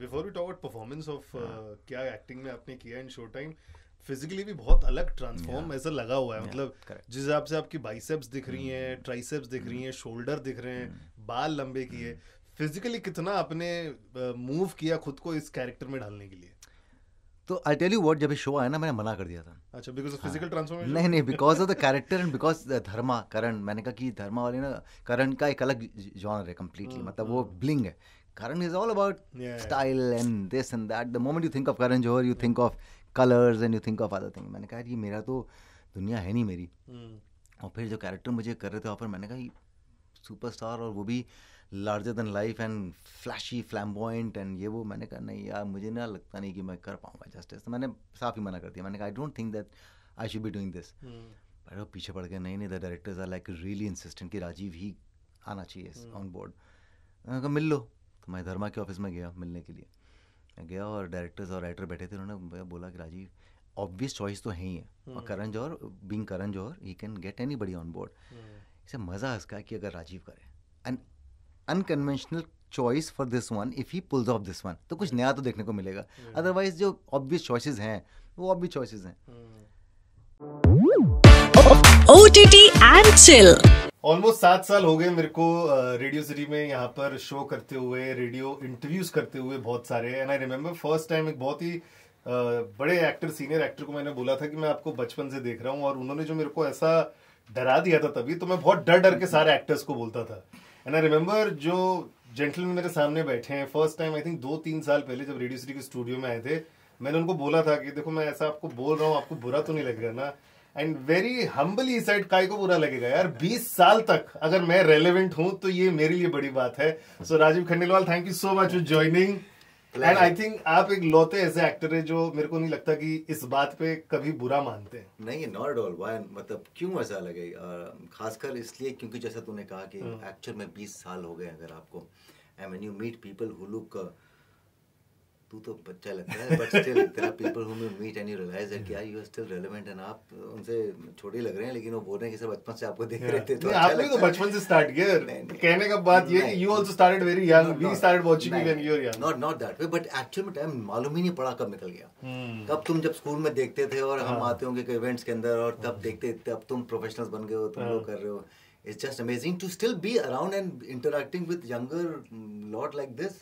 Before we talk about performance of क्या acting में आपने किया इन शो टाइम, फिजिकली भी बहुत अलग ट्रांसफॉर्म ऐसा लगा हुआ है, मतलब जिस हिसाब से आपकी बाइसेप्स दिख रही हैं, ट्राइसेप्स दिख रही हैं, शोल्डर दिख रहे हैं, बाल लंबे किए, फिजिकली कितना आपने मूव किया खुद को इस कैरेक्टर में ढालने के लिए? तो आई टेल यू व्हाट, जब ये शो आया ना मैंने मना कर दिया था। अच्छा, बिकॉज ऑफ फिजिकल ट्रांसफॉर्मेशन? नहीं, because of the character and because Dharma Karan, मैंने कहा कि धर्मा वाले ना, करण का एक अलग जॉनर है कंप्लीटली, मतलब वो ब्लिंग है। Karan is all about style and this and that. The moment you think of Karan Johar, you think of colors and you think of other things. मैंने कहा ये मेरा तो दुनिया है नहीं मेरी। और फिर जो कैरेक्टर मुझे कर रहे थे ऑफर, मैंने कहा सुपरस्टार और वो भी larger than life and fleshy flamboyant and ये वो, मैंने कहा नहीं यार मुझे ना लगता नहीं कि मैं कर पाऊंगा जस्टिस। तो मैंने साफ ही मना कर दिया। मैंने कहा I don't think that I should be doing this. पर वो पीछे पड़ गए, नहीं the directors are like really insistent कि राजीव ही आना चाहिए ऑन बोर्ड। मैंने कहा मिल लो। तो मैं धर्मा के ऑफिस में गया मिलने के लिए। मैं गया और डायरेक्टर्स और राइटर बैठे थे, उन्होंने बोला कि राजीव ऑब्वियस चॉइस तो है ही है, और Karan Johar being Karan Johar he can get anybody on board. इसे मज़ा इसका है कि अगर राजीव करे an unconventional choice for this one, if he pulls off this one तो कुछ नया तो देखने को मिलेगा। अदरवाइज जो ऑब्वियस चॉइसेस हैं वो ऑब्वियस चॉइसेस हैं। OTT and chill. ऑलमोस्ट 7 साल हो गए मेरे को रेडियो सिटी में यहाँ पर शो करते हुए, रेडियो इंटरव्यूज करते हुए बहुत सारे। And I remember first time एक बहुत ही बड़े एक्टर, सीनियर एक्टर को मैंने बोला था कि मैं आपको बचपन से देख रहा हूँ, और उन्होंने जो मेरे को ऐसा डरा दिया था तभी, तो मैं बहुत डर डर के सारे एक्टर्स को बोलता था। एंड आई रिमेम्बर जो जेंटलमैन मेरे सामने बैठे हैं, फर्स्ट टाइम आई थिंक 2-3 साल पहले जब रेडियो सिटी के स्टूडियो में आए थे, मैंने उनको बोला था कि देखो मैं ऐसा आपको बोल रहा हूँ, आपको बुरा तो नहीं लग रहा ना? एंड वेरी हम्बली साइड, काय को बुरा लगेगा यार, 20 साल तक अगर मैं रेलेवेंट हूं तो ये मेरे लिए बड़ी बात है। So Rajeev Khandelwal, thank you so much for joining. And I think आप एक लौते ऐसे एक्टर है जो मेरे को नहीं लगता कि इस बात पे कभी बुरा मानते हैं। नहीं, नॉट एट ऑल। व्हाई, मतलब क्यों ऐसा लगे? खासकर इसलिए क्योंकि जैसा तूने कहा कि एक्चुअल में 20 साल हो गए अगर आपको, and when you meet people who look, तू तो बच्चा लगता है but still there are people whom you meet and you realise that यार you are still relevant, and आप उनसे छोटे लग रहे हैं लेकिन वो बोल रहे हैं कि सब बचपन से आपको देख रहे थे। तो आपने तो बचपन से स्टार्ट किया। कहने का बात ये कि you also started very young, we started watching you when you were young. Not that way, but actual में टाइम मालूम ही नहीं पड़ा कब निकल गया। कब तुम जब स्कूल में देखते थे और हम आते होंगे इवेंट्स के अंदर, और तब देखते तब तुम प्रोफेशनल्स बन गए हो, तुम लोग कर रहे हो। It's just amazing to still be around and interacting with younger lot like this.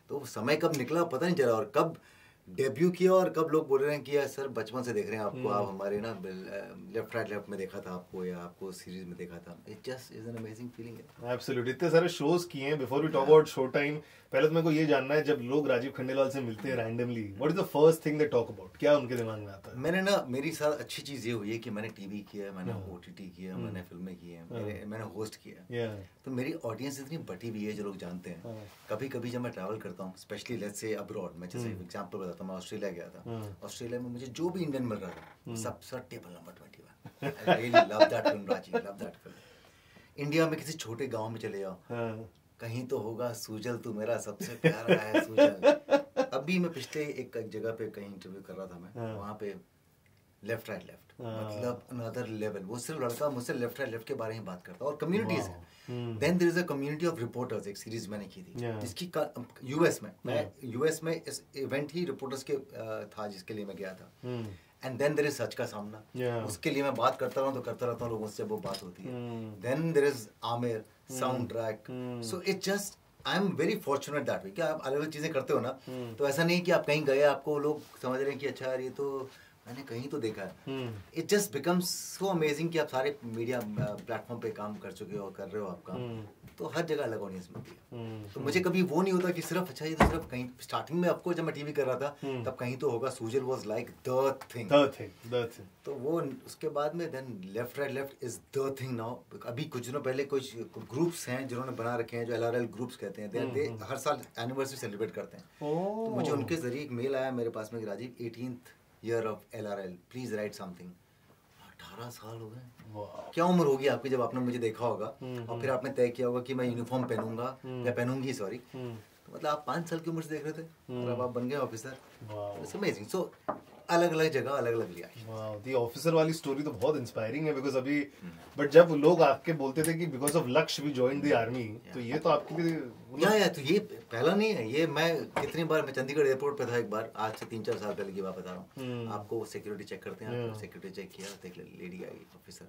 तो समय कब निकला पता नहीं चला, और कब डेब्यू किया और कब लोग बोल रहे हैं कि यार सर बचपन से देख रहे हैं आपको, आप हमारे ना लेफ्ट राइट लेफ्ट में देखा था आपको, या आपको सीरीज में देखा था। It just is an amazing feeling है। एब्सोल्युटली। इतने सारे शोज किए हैं। Before we talk about show time, पहले तो मेरे को ये जानना है, जब लोग राजीव खंडेलवाल से मिलते हैं randomly, what is the first thing they talk about? क्या उनके दिमाग में आता है? मैंने ना, मेरी साथ अच्छी चीज ये हुई है कि मैंने टीवी किया, मैंने ओटीटी किया, मैंने फिल्में की हैं, मैंने होस्ट किया। तो मेरी ऑडियंस इतनी बटी हुई है जो लोग जानते हैं। कभी कभी जब मैं ट्रैवल करता हूँ, स्पेशली लेट्स से अब्रॉड, मैं जैसे एग्जांपल बताता हूँ, मैं ऑस्ट्रेलिया गया था। ऑस्ट्रेलिया में मुझे जो भी इंडियन मिल रहा था सब sir table number 21। I really love that film Rajiv, love that film. India में किसी छोटे गांव में चले जाओ, कहीं तो होगा सूजल तू मेरा सबसे प्यारा है सूजल। अभी मैं पिछले एक जगह पे कहीं इंटरव्यू कर रहा था, मैं वहाँ पे लेफ्ट राइट लेफ्ट, मतलब अनदर लेवल। वो सिर्फ लड़का मुझसे लेफ्ट राइट लेफ्ट के बारे में बात करता, और कम्युनिटीज है। Then there is a community of reporters, एक सीरीज मैंने की थी जिसकी यूएस में, मैं यूएस में इस इवेंट ही रिपोर्टर्स के था जिसके लिए मैं गया था। And then there is Sach Ka Saamna, उसके लिए मैं बात करता रहूँ तो करता रहता हूँ, लोगों से वो बात होती है। Then there is Aamir, sound track. So it just, I am very fortunate that way कि आप अलग अलग चीजें करते हो ना, तो ऐसा नहीं कि आप कहीं गए आपको लोग समझ रहे हैं कि अच्छा यार ये तो मैंने कहीं तो देखा है। It just becomes so amazing कि आप सारे मीडिया प्लेटफॉर्म पे काम कर चुके हो, कर रहे हो आप काम, तो हर जगह अलग ऑडियंस मिलती है। तो मुझे कभी वो नहीं होता कि सिर्फ अच्छा ये तो सिर्फ कहीं, स्टार्टिंग में आपको जब मैं टीवी कर रहा था तब कहीं तो होगा, सूजल वाज लाइक द थिंग। तो वो उसके बाद में then left right left is the thing now. अभी कुछ दिनों पहले कुछ ग्रुप्स हैं जिन्होंने बना रखे हैं जो LRL ग्रुप्स कहते हैं, दे हर साल एनिवर्सरी सेलिब्रेट करते हैं। तो मुझे उनके जरिए एक मेल आया मेरे पास में कि Rajiv 18th year of LRL, please write something. 18 साल हो गए, क्या उम्र होगी आपकी जब आपने मुझे देखा होगा और फिर आपने तय किया होगा कि मैं यूनिफॉर्म पहनूंगा या पहनूंगी, सॉरी। तो मतलब आप 5 साल की उम्र से देख रहे थे और अब आप बन गए ऑफिसर। It's amazing. सो अलग अलग जगह अलग अलग लिया। वाओ, दी ऑफिसर वाली स्टोरी तो बहुत इंस्पायरिंग है बिकॉज अभी बट जब लोग आके बोलते थे कि बिकॉज ऑफ लक्ष्य वी जॉइंड द आर्मी, तो ये तो आपके लिए या तो ये पहला नहीं है। ये मैं कितनी बार मैं चंडीगढ़ एयरपोर्ट पे था एक बार, आज से 3-4 साल पहले की बात बता रहा हूँ आपको। सिक्योरिटी चेक करते हैं, सिक्योरिटी चेक किया तो एक लेडी आई ऑफिसर,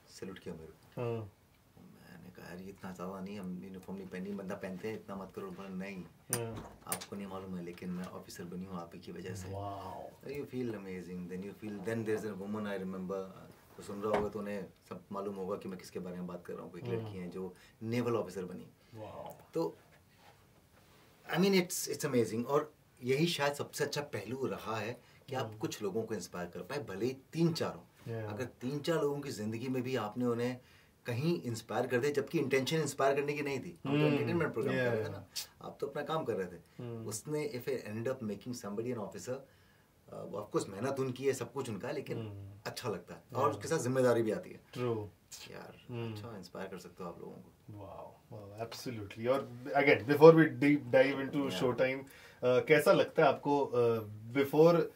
सैल्यूट किया मेरे को। मैंने कहा यार ये इतना ज़्यादा नहीं, हम यूनिफॉर्म नहीं पहनी, बंदा पहनते हैं, इतना मत करो। बोला नहीं आपको नहीं मालूम है लेकिन मैं ऑफिसर बनी हूँ आप ही की वजह से। You feel amazing, then you feel, then there is a woman I remember, तो सुन रहा होगा तो उन्हें सब मालूम होगा कि मैं किसके बारे में बात कर रहा हूँ। कोई लड़की है जो नेवल ऑफिसर बनी। तो आई मीन इट्स अमेजिंग। और यही शायद सबसे अच्छा पहलू रहा है कि आप कुछ लोगों को इंस्पायर कर पाए, भले ही 3-4 हो। अगर 3-4 लोगों की जिंदगी में भी आपने उन्हें कहीं इंस्पायर कर दिया, जबकि इंटेंशन इंस्पायर करने की नहीं थी, हम तो एंटरटेनमेंट प्रोग्राम कर रहे थे ना, आप तो अपना काम कर रहे थे। उसने if it and up making somebody an officer, of course मेहनत उनकी है, सब कुछ उनका है, लेकिन अच्छा लगता है और उसके साथ जिम्मेदारी भी आती है। ट्रू यार अच्छा इंस्पायर कर सकते हो आप लोगों को। Wow absolutely. और again before we deep dive into show time, कैसा लगता है आपको बिफोर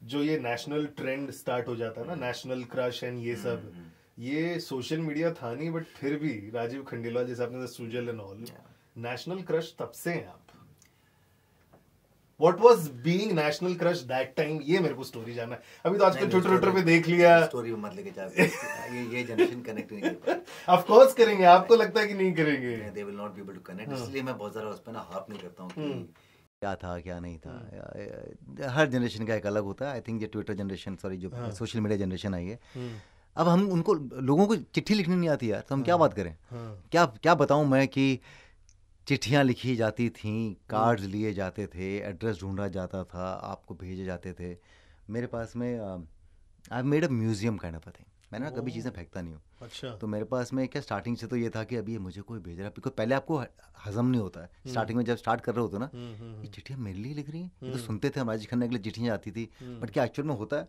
जो ये नेशनल ट्रेंड स्टार्ट हो जाता है ना, नेशनल क्रश एंड ये सब, ये सोशल मीडिया था नहीं बट फिर भी राजीव खंडेलवाल जैसे आपने Sujal and all, national crush तब से हैं आप। What was being national crush that time? ये मेरे को स्टोरी जानना है। अभी तो आजकल ट्विटर पे देख लिया। स्टोरी मत लेके जा, ये जनरेशन कनेक्ट नहीं कर पाएगी। Of course करेंगे, आपको लगता है कि नहीं करेंगे? They will not be able to connect, इसलिए मैं बहुत ज़्यादा उस पर ना हार्प नहीं करता हूँ कि क्या था क्या नहीं था। हर जनरेशन का एक अलग होता है। आई थिंक ये ट्विटर जनरेशन, सॉरी जो सोशल मीडिया जनरेशन आई है, अब हम उनको लोगों को चिट्ठी लिखनी नहीं आती यार, तो हम क्या बात करें। क्या बताऊँ मैं कि चिट्ठियाँ लिखी जाती थीं, कार्ड्स लिए जाते थे, एड्रेस ढूंढा जाता था, आपको भेजे जाते थे। मेरे पास में I made a museum kind of a thing. मैंने ना कभी चीज़ें फेंकता नहीं हूँ। अच्छा। तो मेरे पास में क्या स्टार्टिंग से तो ये था कि अभी ये मुझे कोई भेज रहा है, बिकॉज पहले आपको हजम नहीं होता है स्टार्टिंग में, जब स्टार्ट कर रहे होते ना, ये चिट्ठियाँ मेरे लिए लिख रही हैं। ये तो सुनते थे हमारे खन्ना के लिए चिट्ठियाँ आती थी, बट क्या एक्चुअल में होता है?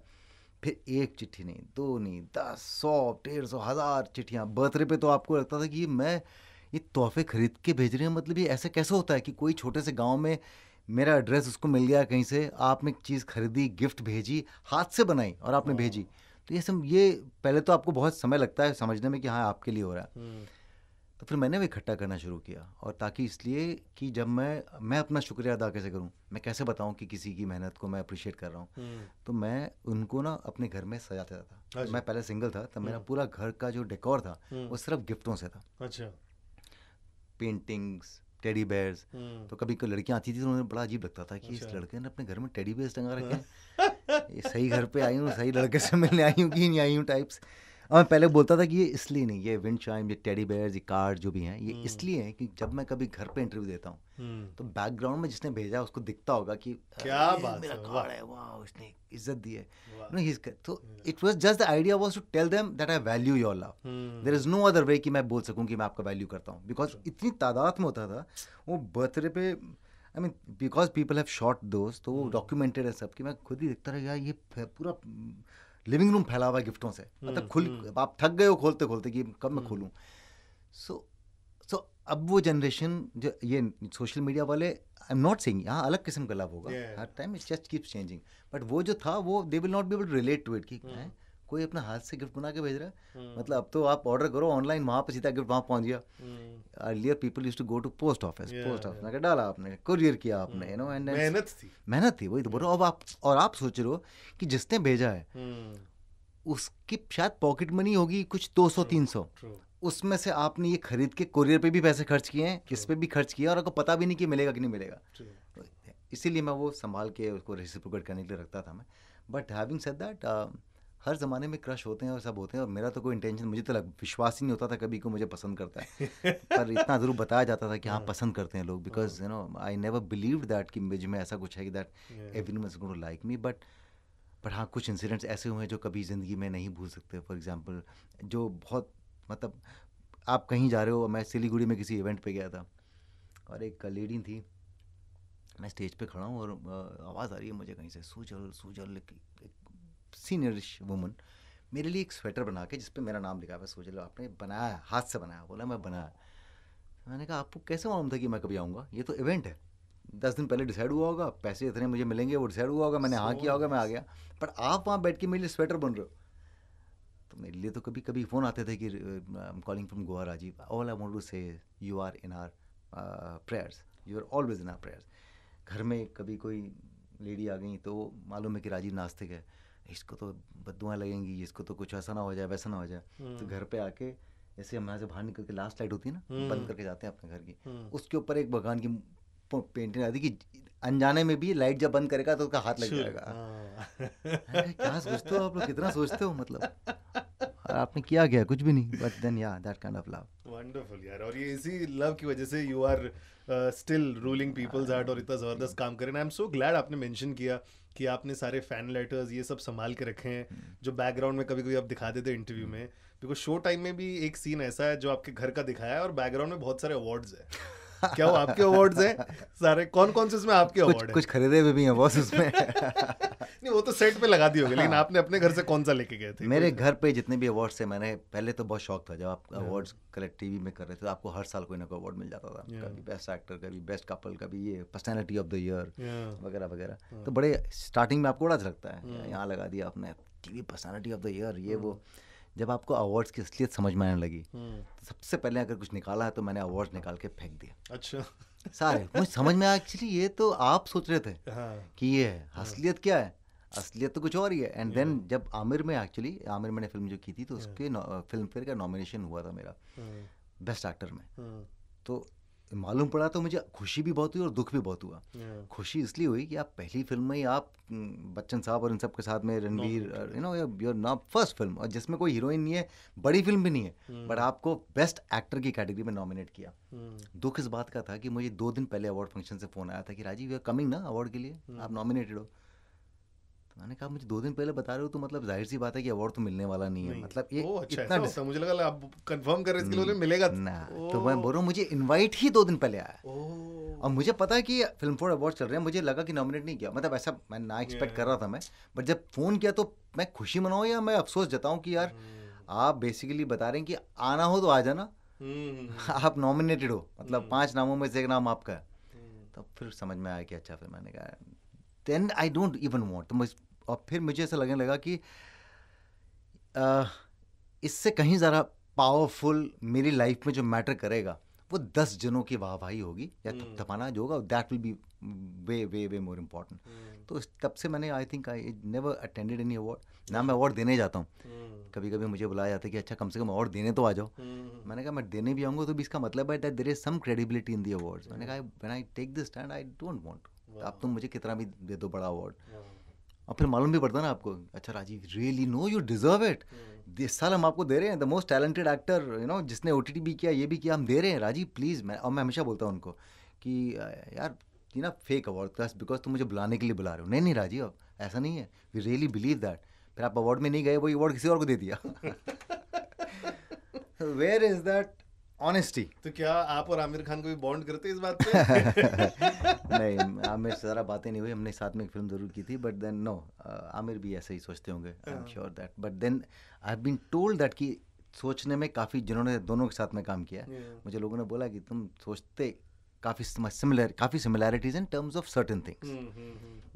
फिर एक चिट्ठी नहीं, 2 नहीं, 10, 100, 150, 1000 चिट्ठियाँ। बर्थडे पे तो आपको लगता था कि ये तोहफे खरीद के भेज रहे हैं, मतलब ये ऐसे कैसे होता है कि कोई छोटे से गांव में मेरा एड्रेस उसको मिल गया कहीं से, आपने एक चीज़ खरीदी, गिफ्ट भेजी, हाथ से बनाई और आपने भेजी। तो ये पहले तो आपको बहुत समय लगता है समझने में कि हाँ आपके लिए हो रहा है। तो फिर मैंने भी इकट्ठा करना शुरू किया, और ताकि इसलिए कि जब मैं अपना शुक्रिया अदा कैसे करूँ, मैं कैसे बताऊँ कि किसी की मेहनत को मैं अप्रिशिएट कर रहा हूँ। तो मैं उनको ना अपने घर में सजाता था। मैं पहले सिंगल था, तब मेरा पूरा घर का जो डेकोर था वो सिर्फ गिफ्टों से था। अच्छा। Paintings, teddy bears. तो कभी कोई लड़कियां आती थी तो उन्हें बड़ा अजीब लगता था कि इस लड़के ने अपने घर में टेडी बेयर्स टंगा रखे हैं, ये सही घर पे आई हूँ, सही लड़के से मिलने आई हूँ कि नहीं आई हूँ टाइप्स। और मैं पहले बोलता था कि ये इसलिए नहीं, ये विंड चाइम, ये टेडी बेयर्स, ये कार्ड जो भी हैं, ये इसलिए है कि जब मैं कभी घर पे इंटरव्यू देता हूँ तो बैकग्राउंड में जिसने भेजा उसको दिखता होगा कि क्या बात मेरा कार्ड है, वाह उसने इज्जत दी है। तो it was just the idea was to tell them that I value your love. There is no other way कि मैं बोल सकूं कि मैं आपका वैल्यू करता हूं, बिकॉज इतनी तादाद में होता था वो बर्थडे पे। I mean because people have shot दोस्त, तो वो डॉक्यूमेंटेड है सब, कि मैं खुद ही देखता रहा यार ये पूरा लिविंग रूम फैला हुआ है गिफ्टों से, मतलब आप थक गए हो खोलते खोलते कि कब मैं खोलूं। सो अब वो जनरेशन जो ये सोशल मीडिया वाले, आई एम नॉट सेइंग यहाँ अलग किस्म का लव होगा, हर time it's just keeps changing, but वो जो था वो they will not be able to relate to it कि कोई अपना हाथ से गिफ्ट बना के भेज रहा है। मतलब अब तो आप ऑर्डर करो ऑनलाइन, वहाँ पे सीधा गिफ्ट वहाँ पहुँच गया। Earlier people used to go to post office में डाला आपने, कुरियर किया आपने, यू नो, एंड मेहनत थी, वही तो बोल रहा हूँ। अब आप सोच रहे हो कि जिसने भेजा है उसकी शायद पॉकेट मनी होगी कुछ 200-300, उसमें से आपने ये खरीद के कुरियर पे भी पैसे खर्च किए हैं, इस पे भी खर्च किया, और आपको पता भी नहीं कि मिलेगा कि नहीं मिलेगा। इसीलिए मैं वो संभाल के उसको रेसिप्रोकेट करने के लिए रखता था मैं। बट हैविंग सेड दैट, हर ज़माने में क्रश होते हैं और सब होते हैं, और मेरा तो कोई इंटेंशन, मुझे तो विश्वास ही नहीं होता था कभी को मुझे पसंद करता है पर इतना ज़रूर बताया जाता था कि हाँ पसंद करते हैं लोग, because you know I never believed that कि मुझ में ऐसा कुछ है कि that everyone is going to like me. But हाँ कुछ इंसिडेंट्स ऐसे हुए हैं जो कभी ज़िंदगी में नहीं भूल सकते। फॉर एग्जाम्पल जो बहुत, मतलब आप कहीं जा रहे हो, मैं सिलीगुड़ी में किसी इवेंट पे गया था और एक लेडी थी, मैं स्टेज पे खड़ा हूँ और आवाज़ आ रही है मुझे कहीं से, सुजल एक सीनियरिश वुमन मेरे लिए एक स्वेटर बना के जिस पे मेरा नाम लिखा हुआ है सुजल, आपने बनाया, हाथ से बनाया? बोला मैं बनाया। मैंने कहा आपको कैसे मालूम था कि मैं कभी आऊँगा, ये तो इवेंट है, 10 दिन पहले डिसाइड हुआ होगा, पैसे इतने मुझे मिलेंगे, वो डिसाइड हुआ होगा, मैंने हाँ किया होगा, मैं आ गया। बट आप वहाँ बैठ के मेरे लिए स्वेटर बन रहे हो, तो मेरे लिए तो कभी कभी फ़ोन आते थे कि I am calling from Goa Rajeev, all I want to say you are in our prayers, you are always in our prayers. घर में कभी कोई लेडी आ गई तो मालूम है कि राजीव नास्तिक है, इसको तो बद्दुआएं लगेंगी, इसको तो कुछ ऐसा ना हो जाए, वैसा ना हो जाए। तो घर पे आके जैसे हम यहाँ से बाहर निकल के लास्ट लाइट होती है ना, बंद करके जाते हैं अपने घर की, उसके ऊपर एक भगवान की पेंटिंग आती कि अनजाने में भी लाइट जब बंद करेगा तो उसका हाथ लग जाएगा। क्या सोचते हो आप लोग, कितना सोचते हो, मतलब आपने किया क्या, कुछ भी नहीं, बट देन या that kind of love. Wonderful यार, और ये इसी लव की वजह से you are still ruling people's heart और इतना जबरदस्त काम करें। आई एम सो ग्लैड आपने मेंशन किया कि आपने सारे फैन लेटर्स ये सब संभाल के रखे हैं, जो बैकग्राउंड में कभी कभी आप दिखा देते इंटरव्यू में, बिकॉज शो टाइम में भी एक सीन ऐसा है जो आपके घर का दिखाया है और बैकग्राउंड में बहुत सारे अवार्ड्स है। क्या वो आपके अवार्ड्स हैं सारे? कौन कौन से उसमें आपके अवार्ड हैं? कुछ खरीदे हुए भी हैं बॉस उसमें। नहीं, वो तो सेट पे लगा दिए होंगे, लेकिन आपने अपने घर से कौन सा लेके गए थे? मेरे घर पे जितने भी अवार्ड्स थे, मैंने पहले तो बहुत शौक था, जब आप अवार्ड्स कलेक्ट टीवी में कर रहे थे तो आपको हर साल कोई ना कोई अवार्ड मिल जाता था, कभी बेस्ट एक्टर, कभी बेस्ट कपल, कभी ये पर्सनैलिटी ऑफ द ईयर वगैरह वगैरह। तो बड़े स्टार्टिंग में आपको बड़ा अच्छा लगता है, यहाँ लगा दिया आपने TV personality of the year, ये वो। जब आपको अवार्ड्स की असलियत समझ में आने लगी, तो सबसे पहले अगर कुछ निकाला है तो मैंने अवार्ड्स निकाल के फेंक दिया। अच्छा। सारे मुझे समझ में आया, एक्चुअली ये तो आप सोच रहे थे कि ये है, असलियत क्या है, असलियत तो कुछ और ही है। एंड देन जब आमिर में, एक्चुअली आमिर मैंने फिल्म जो की थी तो उसके फिल्म फेयर का नॉमिनेशन हुआ था मेरा बेस्ट एक्टर में, तो मालूम पड़ा तो मुझे खुशी भी बहुत हुई और दुख भी बहुत हुआ। खुशी इसलिए हुई कि आप पहली फिल्म में ही आप बच्चन साहब और इन सब के साथ में Ranveer, you know your not first film, और जिसमें कोई हीरोइन नहीं है, बड़ी फिल्म भी नहीं है, बट आपको बेस्ट एक्टर की कैटेगरी में नॉमिनेट किया। दुख इस बात का था कि मुझे 2 दिन पहले अवार्ड फंक्शन से फ़ोन आया था कि राजीव यू आर कमिंग ना अवार्ड के लिए, आप नॉमिनेटेड हो। मैंने कहा मुझे 2 दिन पहले बता रहे हो तो मतलब जाहिर सी बात है कि अवार्ड तो मिलने वाला नहीं है, मतलब ये अच्छा इतना मुझे लगा आप कंफर्म कर रहे थे मिलेगा ना, तो मैं बोल रहा हूँ मुझे इनवाइट ही 2 दिन पहले आया, और मुझे पता है कि फिल्म फेयर अवार्ड चल रहे हैं, मुझे लगा कि नॉमिनेट नहीं किया, मतलब ऐसा मैं ना एक्सपेक्ट कर रहा था मैं, बट जब फ़ोन किया तो मैं खुशी मनाऊँ या मैं अफसोस जताऊँ कि यार आप बेसिकली बता रहे हैं कि आना हो तो आ जाना, आप नॉमिनेटेड हो, मतलब 5 नामों में से एक नाम आपका है। तो फिर समझ में आया कि अच्छा, फिर मैंने कहा then I don't even want, तो और फिर मुझे ऐसा लगने लगा कि इससे कहीं ज़रा पावरफुल मेरी लाइफ में जो मैटर करेगा वो 10 जनों की वाहवाही होगी या थपथपाना जो होगा, that will be way way way more important. तो तब से मैंने I think I never attended any award, ना मैं अवार्ड देने जाता हूँ। कभी कभी मुझे बुलाया जाता है कि अच्छा कम से कम अवार्ड देने तो आ जाओ। मैंने कहा मैं देने भी आऊँगा तो भी इसका मतलब है that there is some credibility in the awards. मैंने कहा when I take this stand I don't want, आप तुम मुझे कितना भी दे दो बड़ा अवार्ड, और फिर मालूम भी पड़ता ना आपको, अच्छा Rajiv really no you deserve it, इस साल हम आपको दे रहे हैं the most talented actor, you know जिसने OTT भी किया, ये भी किया, हम दे रहे हैं राजीव प्लीज़। और मैं हमेशा बोलता हूँ उनको कि यार ये ना फेक अवार्ड बस बिकॉज तुम मुझे बुलाने के लिए बुला रहे हो। नहीं नहीं राजीव ऐसा नहीं है, वी रियली बिलीव दैट। फिर आप अवार्ड में नहीं गए, वही अवार्ड किसी और को दे दिया। Where is that honesty? तो क्या आप और आमिर खान को भी बॉन्ड करते इस बात पे? नहीं, आमिर से ज़रा बातें नहीं हुई, हमने साथ में एक फिल्म ज़रूर की थी, बट देन नो, आमिर भी ऐसे ही सोचते होंगे, I am sure that. But then I have been told that कि सोचने में काफ़ी, जिन्होंने दोनों के साथ में काम किया है, मुझे लोगों ने बोला कि तुम सोचते काफ़ी similarities in terms of certain things,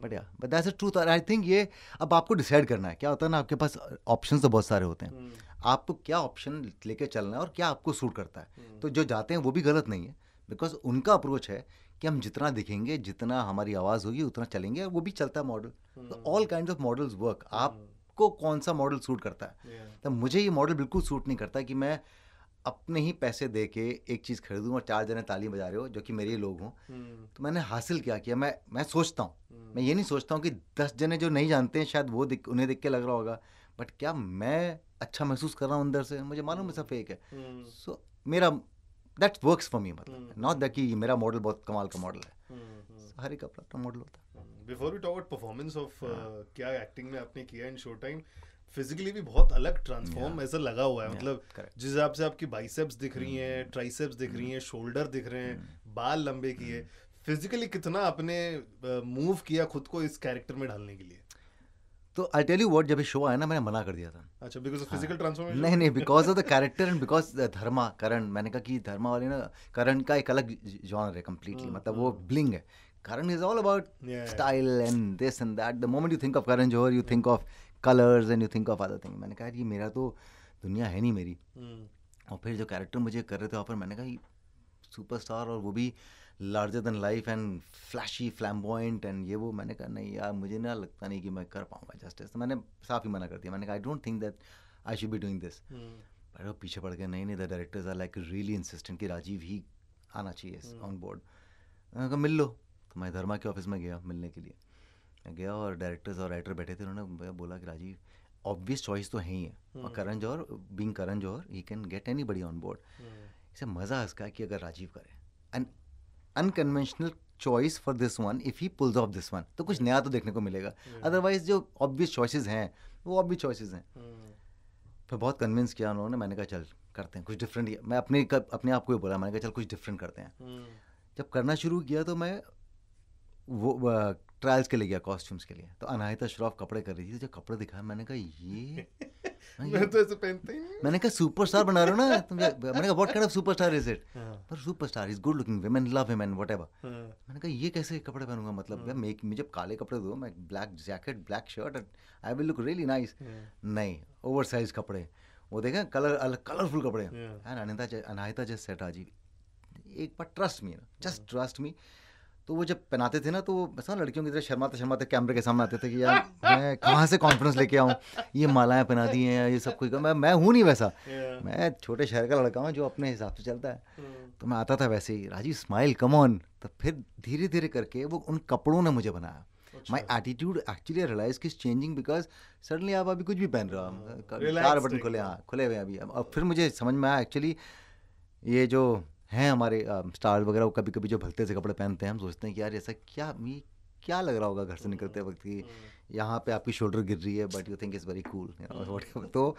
but या बट दैट्स अ ट्रूथ। और आई थिंक ये अब आपको डिसाइड करना है, क्या होता है ना, आपके पास ऑप्शंस तो बहुत सारे होते हैं, आपको क्या ऑप्शन लेके चलना है और क्या आपको सूट करता है। तो जो जाते हैं वो भी गलत नहीं है, बिकॉज उनका अप्रोच है कि हम जितना दिखेंगे, जितना हमारी आवाज़ होगी उतना चलेंगे, और वो भी चलता है मॉडल। तो all kind of models work, आपको कौन सा मॉडल सूट करता है। तो मुझे ये मॉडल बिल्कुल सूट नहीं करता कि मैं अपने ही पैसे दे के एक चीज़ खरीदूँ और 4 जने ताली बजा रहे हो जो कि मेरे ही लोग हों। तो मैंने हासिल क्या किया, मैं सोचता हूँ, मैं ये नहीं सोचता हूँ कि 10 जने जो नहीं जानते हैं शायद वो उन्हें देख के लग रहा होगा, बट क्या मैं अच्छा महसूस कर रहा हूँ अंदर से, मुझे मालूम है सब फेक है। सो मेरा दैट वर्क्स फॉर मी, मतलब नॉट दैट कि मेरा मॉडल बहुत कमाल का मॉडल है, हर एक अपना मॉडल होता है। Before we talk about performance of क्या एक्टिंग में आपने किया इन शो टाइम, फिजिकली भी बहुत अलग ट्रांसफॉर्म ऐसा लगा हुआ है, मतलब जिस हिसाब से आपकी बाइसेप्स दिख रही हैं, ट्राइसेप्स दिख रही हैं, शोल्डर दिख रहे हैं, बाल लंबे किए, फिजिकली कितना आपने मूव किया खुद को इस कैरेक्टर में ढालने के लिए? तो आई टेल यू व्हाट, जब ये शो आया ना मैंने मना कर दिया था। अच्छा, बिकॉज ऑफ फिजिकल ट्रांसफॉर्मेशन? नहीं, because of the character and because Dharma Karan, मैंने कहा कि धर्मा वाले ना, करण का एक अलग जॉनर है कम्प्लीटली, मतलब वो ब्लिंग है, Karan is all about style and this and that. The moment you think of Karan Johar, you think of colors and you think of other things. मैंने कहा ये मेरा तो दुनिया है नहीं मेरी. और फिर जो कैरेक्टर मुझे कर रहे थे ऑफर, मैंने कहा सुपरस्टार और वो भी larger than life and fleshy flamboyant and ये वो. मैंने कहा नहीं यार, मुझे ना लगता नहीं कि मैं कर पाऊंगा जस्टिस. तो मैंने साफ ही मना कर दिया. मैंने कहा I don't think that I should be doing this. पर वो पीछे पड़ गए, नहीं the directors are like really insistent कि राजीव ही आना चाहिए ऑन बोर्ड. मैंने कहा मिल लो. तो मैं धर्मा के ऑफिस में गया मिलने के लिए. मैं गया और डायरेक्टर्स और राइटर बैठे थे. उन्होंने बोला कि राजीव ऑब्वियस चॉइस तो है ही है, और Karan Johar being Karan Johar he can get anybody on board. इसे मज़ा इसका है कि अगर राजीव करे and unconventional choice for this one, if he pulls off this one तो कुछ नया तो देखने को मिलेगा. अदरवाइज जो ऑब्वियस चॉइसेस हैं वो ऑब्वियस चॉइसेस हैं. फिर बहुत कन्विंस किया उन्होंने. मैंने कहा चल करते हैं कुछ डिफरेंट. मैं अपने आप को ही बोला, मैंने कहा चल कुछ डिफरेंट करते हैं. जब करना शुरू किया तो मैं वो ट्रायल्स के लिए गया, कॉस्ट्यूम्स के लिए. तो अनाहिता श्रॉफ कपड़े कर रही थी. जब कपड़े दिखाया मैंने कहा ये मैं तो ऐसे पहनता ही नहीं. मैंने कहा सुपरस्टार बना रहे हो ना तुम. मैंने कहा what kind of superstar is it. पर superstar is good looking, women love him and whatever. मैंने कहा ये कैसे कपड़े पहनूंगा, मतलब मुझे काले कपड़े दो, मैं black jacket black shirt, I will look really nice. नहीं, ओवर साइज कपड़े. वो देखा कलरफुल कपड़े. And Anahita just set Rajeev एक बार trust me, just trust me. तो वो जब पहनाते थे ना तो वो लड़कियों की तरह शर्माते कैमरे के सामने आते थे कि यार मैं कहाँ से कॉन्फिडेंस लेके आऊँ, ये मालाएं पहना दी हैं, ये सब कुछ. मैं हूँ नहीं वैसा. मैं छोटे शहर का लड़का हूँ जो अपने हिसाब से चलता है. तो मैं आता था वैसे ही. Rajeev smile come on. तो फिर धीरे धीरे करके वो उन कपड़ों ने मुझे बनाया. माई एटीट्यूड एक्चुअली रियलाइज कि चेंजिंग बिकॉज सडनली आप अभी कुछ भी पहन रहे हो, 4 बटन खुले हुए अभी. अब फिर मुझे समझ में आया एक्चुअली ये जो हैं हमारे स्टार वगैरह, वो कभी कभी जो भलते से कपड़े पहनते हैं, हम सोचते हैं कि यार ऐसा क्या लग रहा होगा घर से निकलते वक्त कि यहाँ पे आपकी शोल्डर गिर रही है, but you think it's very cool. तो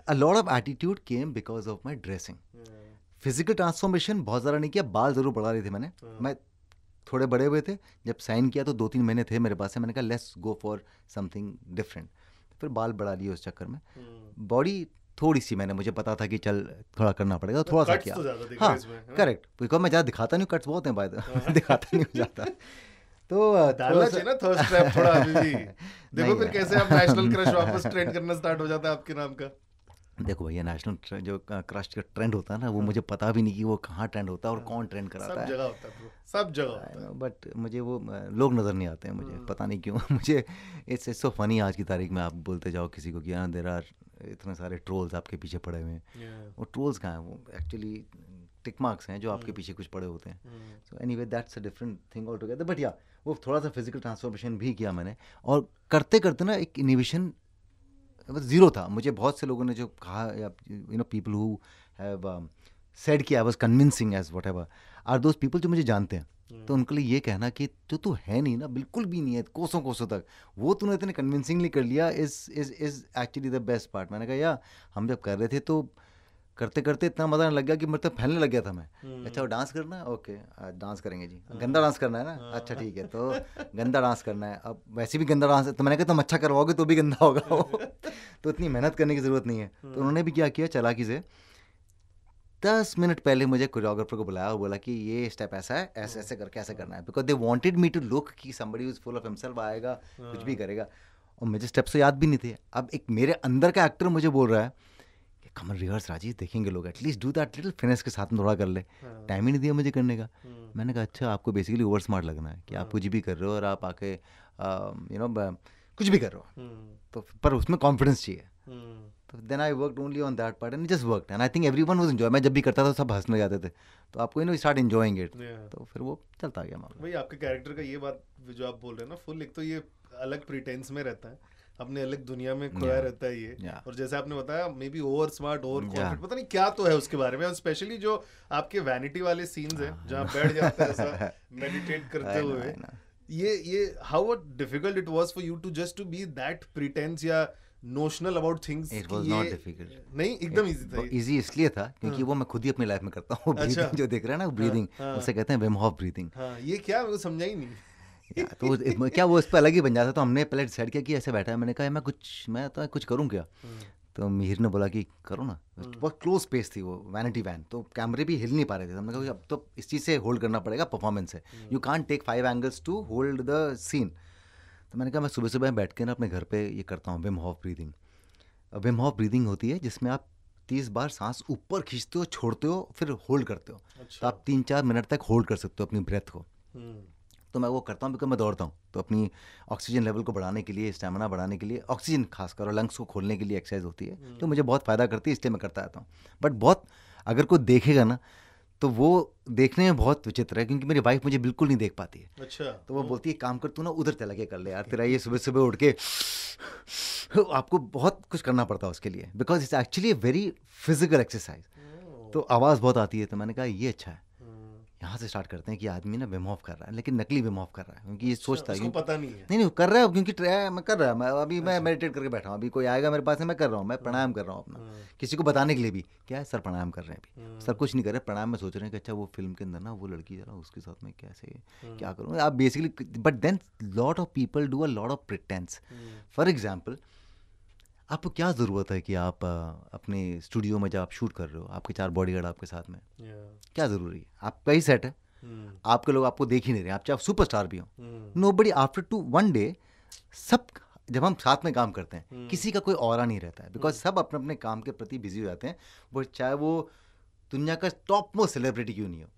a lot of attitude came because of my dressing. Physical transformation बहुत ज़्यादा नहीं किया. बाल ज़रूर बढ़ा रहे थे मैंने. मैं थोड़े बड़े हुए थे. जब साइन किया तो 2-3 महीने थे मेरे पास से. मैंने कहा let's go for something different. फिर बाल बढ़ा लिए उस चक्कर में. बॉडी थोड़ी सी मुझे पता था कि चल थोड़ा करना पड़ेगा, थोड़ा सा किया. हाँ करेक्ट, बिकॉज मैं ज़्यादा दिखाता नहीं. कट्स बहुत हैं बाय दिखाता नहीं ज़्यादा. तो डालना चाहिए ना थर्स्ट ट्रैप थोड़ा अभी भी. देखो फिर कैसे आप नेशनल क्रश वापस ट्रेंड करना स्टार्ट हो जाता है आपके नाम का. देखो भैया, नेशनल जो क्रश का ट्रेंड होता है ना, वो मुझे पता भी नहीं कि वो कहाँ ट्रेंड होता है और कौन ट्रेंड कराता है. सब जगह होता है, सब जगह होता है. बट मुझे वो लोग नज़र नहीं आते हैं मुझे, पता नहीं क्यों. मुझे इट्स सो फनी. आज की तारीख में आप बोलते जाओ किसी को कि हाँ देयर आर इतने सारे ट्रोल्स आपके पीछे पड़े हुए हैं. वो ट्रोल्स कहाँ हैं, वो एक्चुअली टिक मार्क्स हैं जो आपके पीछे कुछ पड़े होते हैं. So anyway that's a different thing all together. But या वो थोड़ा सा फिजिकल ट्रांसफॉर्मेशन भी किया मैंने. और करते करते ना एक इनोवेशन ज़ीरो था. मुझे बहुत से लोगों ने जो कहा, you know people who have said कि I was convincing as whatever are those people जो मुझे जानते हैं. तो उनके लिए ये कहना कि जो तू है नहीं ना, बिल्कुल भी नहीं है, कोसों तक, वो तूने इतने कन्विंसिंगली कर लिया is actually the best part. मैंने कहा यार हम जब कर रहे थे तो करते करते इतना मज़ा लग गया कि मतलब फैलने लग गया था मैं. अच्छा वो डांस करना है, ओके डांस करेंगे जी. गंदा डांस करना है ना, अच्छा ठीक है तो गंदा डांस करना है. अब वैसे भी गंदा डांस है तो मैंने कहा तुम अच्छा करवाओगे तो भी गंदा होगा वो. तो इतनी मेहनत करने की ज़रूरत नहीं है. तो उन्होंने भी क्या किया चालाकी से, 10 मिनट पहले मुझे कोरियोग्राफर को बुलाया और बोला कि ये स्टेप ऐसा है, ऐसे ऐसे करके ऐसे करना है. Because they wanted me to look कि somebody is full of himself आएगा कुछ भी करेगा. और मुझे स्टेप्स तो याद भी नहीं थे. अब एक मेरे अंदर का एक्टर मुझे बोल रहा है कि कमन रिहर्स राजीव, देखेंगे लोग, at least do that little finesse के साथ में थोड़ा कर ले. टाइम ही नहीं दिया मुझे करने का. मैंने कहा अच्छा आपको बेसिकली ओवर स्मार्ट लगना है कि आप कुछ भी कर रहे हो और आप आके यू नो कुछ भी कर रहे हो, तो पर उसमें कॉन्फिडेंस चाहिए. तो then I worked only on that part and just worked and I think everyone was enjoy. मैं जब भी करता था सब हंसने जाते थे. तो आपको you know start enjoying it. तो फिर वो चलता गया मामला. भाई आपके कैरेक्टर का ये बात जो आप बोल रहे हैं ना, फुल एक तो ये अलग प्रिटेंस में रहता है, अपने अलग दुनिया में खोया रहता है ये. और जैसे आपने बताया may be over smart, over confident, पता नहीं क्या तो है उसके बारे में. और स्पेशली जो आपके वैनिटी वाले सीन्स हैं जहाँ बैठ जाता है ऐसा मेडिटेट करते हुए, ये how difficult it was for you to just to be that pretence या notional about things. It was not difficult. नहीं, एकदम इजी था. इजी इसलिए था क्योंकि वो मैं खुद ही अपनी लाइफ में करता हूँ. ब्रीदिंग जो देख रहे हैं ना, ब्रीदिंग, उसे कहते हैं विम हॉफ ब्रीदिंग. ये क्या, मुझे समझा ही नहीं. तो क्या वो इस पर अलग ही बन जाता. तो हमने पहले डिसाइड किया कि ऐसे बैठा है. मैंने कहा मैं तो कुछ करूँ क्या. तो मिहिर ने बोला कि करो ना, बहुत क्लोज स्पेस थी वो वैनिटी वैन, तो कैमरे भी हिल नहीं पा रहे थे। हमने कहा कि अब तो इस चीज़ से होल्ड करना पड़ेगा, परफॉर्मेंस है, you can't take 5 angles to hold the scene. तो मैंने कहा मैं सुबह सुबह बैठ के ना अपने घर पे ये करता हूँ, Wim Hof breathing. Wim Hof breathing होती है जिसमें आप 30 बार सांस ऊपर खींचते हो, छोड़ते हो, फिर होल्ड करते हो। अच्छा। तो आप 3-4 मिनट तक होल्ड कर सकते हो अपनी ब्रेथ को। तो मैं वो करता हूँ बिकॉज मैं दौड़ता हूँ, तो अपनी ऑक्सीजन लेवल को बढ़ाने के लिए, स्टेमिना बढ़ाने के लिए, ऑक्सीजन खासकर और लंग्स को खोलने के लिए एक्सरसाइज होती है, जो मुझे बहुत फ़ायदा करती है, इसलिए मैं करता रहता हूँ। बट बहुत अगर कोई देखेगा ना तो वो देखने में बहुत विचित्र है, क्योंकि मेरी वाइफ मुझे बिल्कुल नहीं देख पाती है। अच्छा। तो वो बोलती है काम कर, तू ना उधर चला के कर ले यार, तेरा ये सुबह सुबह उठ के आपको बहुत कुछ करना पड़ता है उसके लिए, because it's actually a very physical exercise. तो आवाज़ बहुत आती है, तो मैंने कहा ये अच्छा है, यहाँ से स्टार्ट करते हैं कि आदमी ना विम ऑफ कर रहा है, लेकिन नकली विम ऑफ कर रहा है, क्योंकि ये सोचता है, पता नहीं है। नहीं कर रहा है, क्योंकि मैं कर रहा है, मैं अभी मैं मेडिटेट करके बैठा हूँ, अभी कोई आएगा मेरे पास में, मैं कर रहा हूँ, मैं प्राणायाम कर रहा हूँ अपना, किसी को बताने के लिए भी, क्या है सर प्राणायाम कर रहे हैं अभी, सर कुछ नहीं कर रहे प्राणायाम में, सोच रहे हैं कि अच्छा वो फिल्म के अंदर ना वो लड़की जरा उसके साथ में कैसे क्या करूँ आप basically. But then lot of people do a lot of pretence. For example, आपको क्या ज़रूरत है कि आप अपने स्टूडियो में जब आप शूट कर रहे हो, आपके 4 बॉडीगार्ड आपके साथ में, क्या ज़रूरी है, आपका ही सेट है, आपके लोग आपको देख ही नहीं रहे, आप चाहे सुपरस्टार भी हो, नोबडी आफ्टर 1 डे, सब जब हम साथ में काम करते हैं किसी का कोई ऑरा नहीं रहता है, बिकॉज सब अपने अपने काम के प्रति बिजी हो जाते हैं, वो चाहे वो दुनिया का टॉप मोस्ट सेलिब्रिटी क्यों नहीं हो।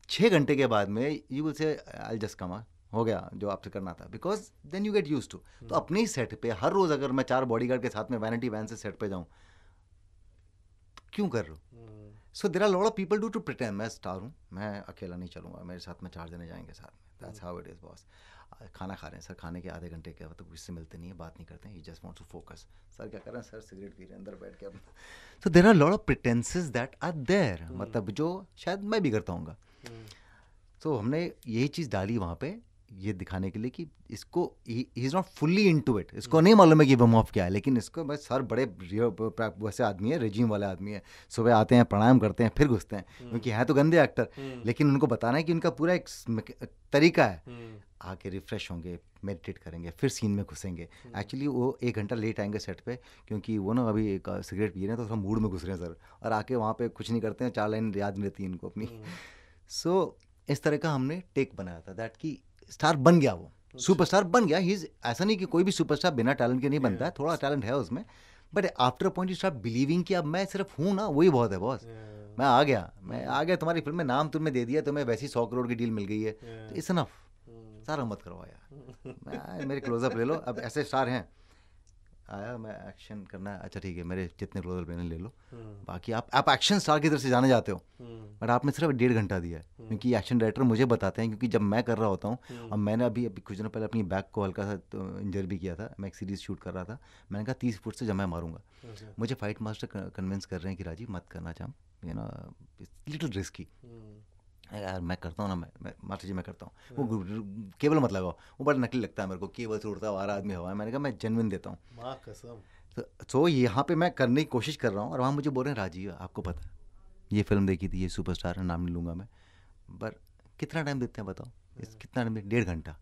6 घंटे के बाद में you will say I just come, हो गया जो आपसे करना था, because then you get use to. तो अपने ही सेट पे हर रोज अगर मैं 4 बॉडीगार्ड के साथ में वैनिटी वैन से सेट पे जाऊं तो क्यों कर रहा हूँ। So there are lot of people do to pretend मैं स्टार हूँ, मैं अकेला नहीं चलूंगा, मेरे साथ में 4 जने जाएंगे साथ में, that's how it is boss. खाना खा रहे हैं सर, खाने के आधे घंटे के मतलब किससे मिलते नहीं है, बात नहीं करते हैं, you just want to focus. Sir क्या कर रहे हैं, सर सिगरेट पी रहे हैं अंदर बैठ के। So there are lot of pretences that are there, मतलब जो शायद मैं भी करता हूँ। तो हमने यही चीज़ डाली वहाँ पे, ये दिखाने के लिए कि इसको he is not fully into it, इसको नहीं मालूम है कि विम ऑफ क्या है, लेकिन इसको बस सर बड़े वैसे आदमी है, रेजिम वाले आदमी है, सुबह आते हैं प्राणायाम करते हैं फिर घुसते हैं, क्योंकि हैं तो गंदे एक्टर, लेकिन उनको बताना है कि उनका पूरा एक तरीका है, आके रिफ्रेश होंगे, मेडिटेट करेंगे, फिर सीन में घुसेंगे। एक्चुअली वो 1 घंटा लेट आएंगे सेट पे, क्योंकि वो ना अभी एक सिगरेट पी रहे हैं तो थोड़ा मूड में घुस रहे हैं सर, और आके वहाँ पे कुछ नहीं करते हैं, 4 लाइन याद नहीं रहती इनको अपनी। सो इस तरह का हमने टेक बनाया था दैट कि स्टार बन गया, वो सुपरस्टार बन गया। ही ऐसा नहीं कि कोई भी सुपरस्टार बिना टैलेंट के नहीं बनता है, थोड़ा टैलेंट है उसमें, but after a point you start believing कि अब मैं सिर्फ हूँ ना, वही बहुत है बॉस, मैं आ गया तुम्हारी फिल्म में, नाम तुम्हें दे दिया, तुम्हें वैसी 100 करोड़ की डील मिल गई है, तो इट्स इनफ, सारा मत करवाओ यार, मेरे क्लोजअप ले लो, अब ऐसे स्टार हैं, आया मैं एक्शन करना है, अच्छा ठीक है मेरे जितने क्लोजअप लेने ले लो, बाकी आप एक्शन स्टार की तरफ से जाने जाते हो, बट आपने सिर्फ 1.5 घंटा दिया है, क्योंकि एक्शन डायरेक्टर मुझे बताते हैं, क्योंकि जब मैं कर रहा होता हूँ, और मैंने अभी कुछ दिनों पहले अपनी बैक को हल्का सा इंजर भी किया था, मैं एक सीरीज शूट कर रहा था, मैंने कहा 30 फुट से जब मैं मारूंगा, मुझे फाइट मास्टर कन्विंस कर रहे हैं कि राजीव मत करना चाहूँ, यू नो लिटिल रिस्की, यार मैं करता हूँ ना, मैं मास्टर जी मैं करता हूँ, वो केबल मत लगाओ, वो बड़ा नकली लगता है मेरे को, केबल से उड़ता हुआ आदमी हवा है, मैंने कहा मैं जेन्युइन देता हूँ, माँ कसम। तो यहाँ पे मैं करने की कोशिश कर रहा हूँ, और वहाँ मुझे बोल रहे हैं राजीव आपको पता है ये फिल्म देखी थी, ये सुपरस्टार है, नाम नहीं लूँगा मैं, पर कितना टाइम देते हैं बताओ, कितना टाइम, 1.5 घंटा,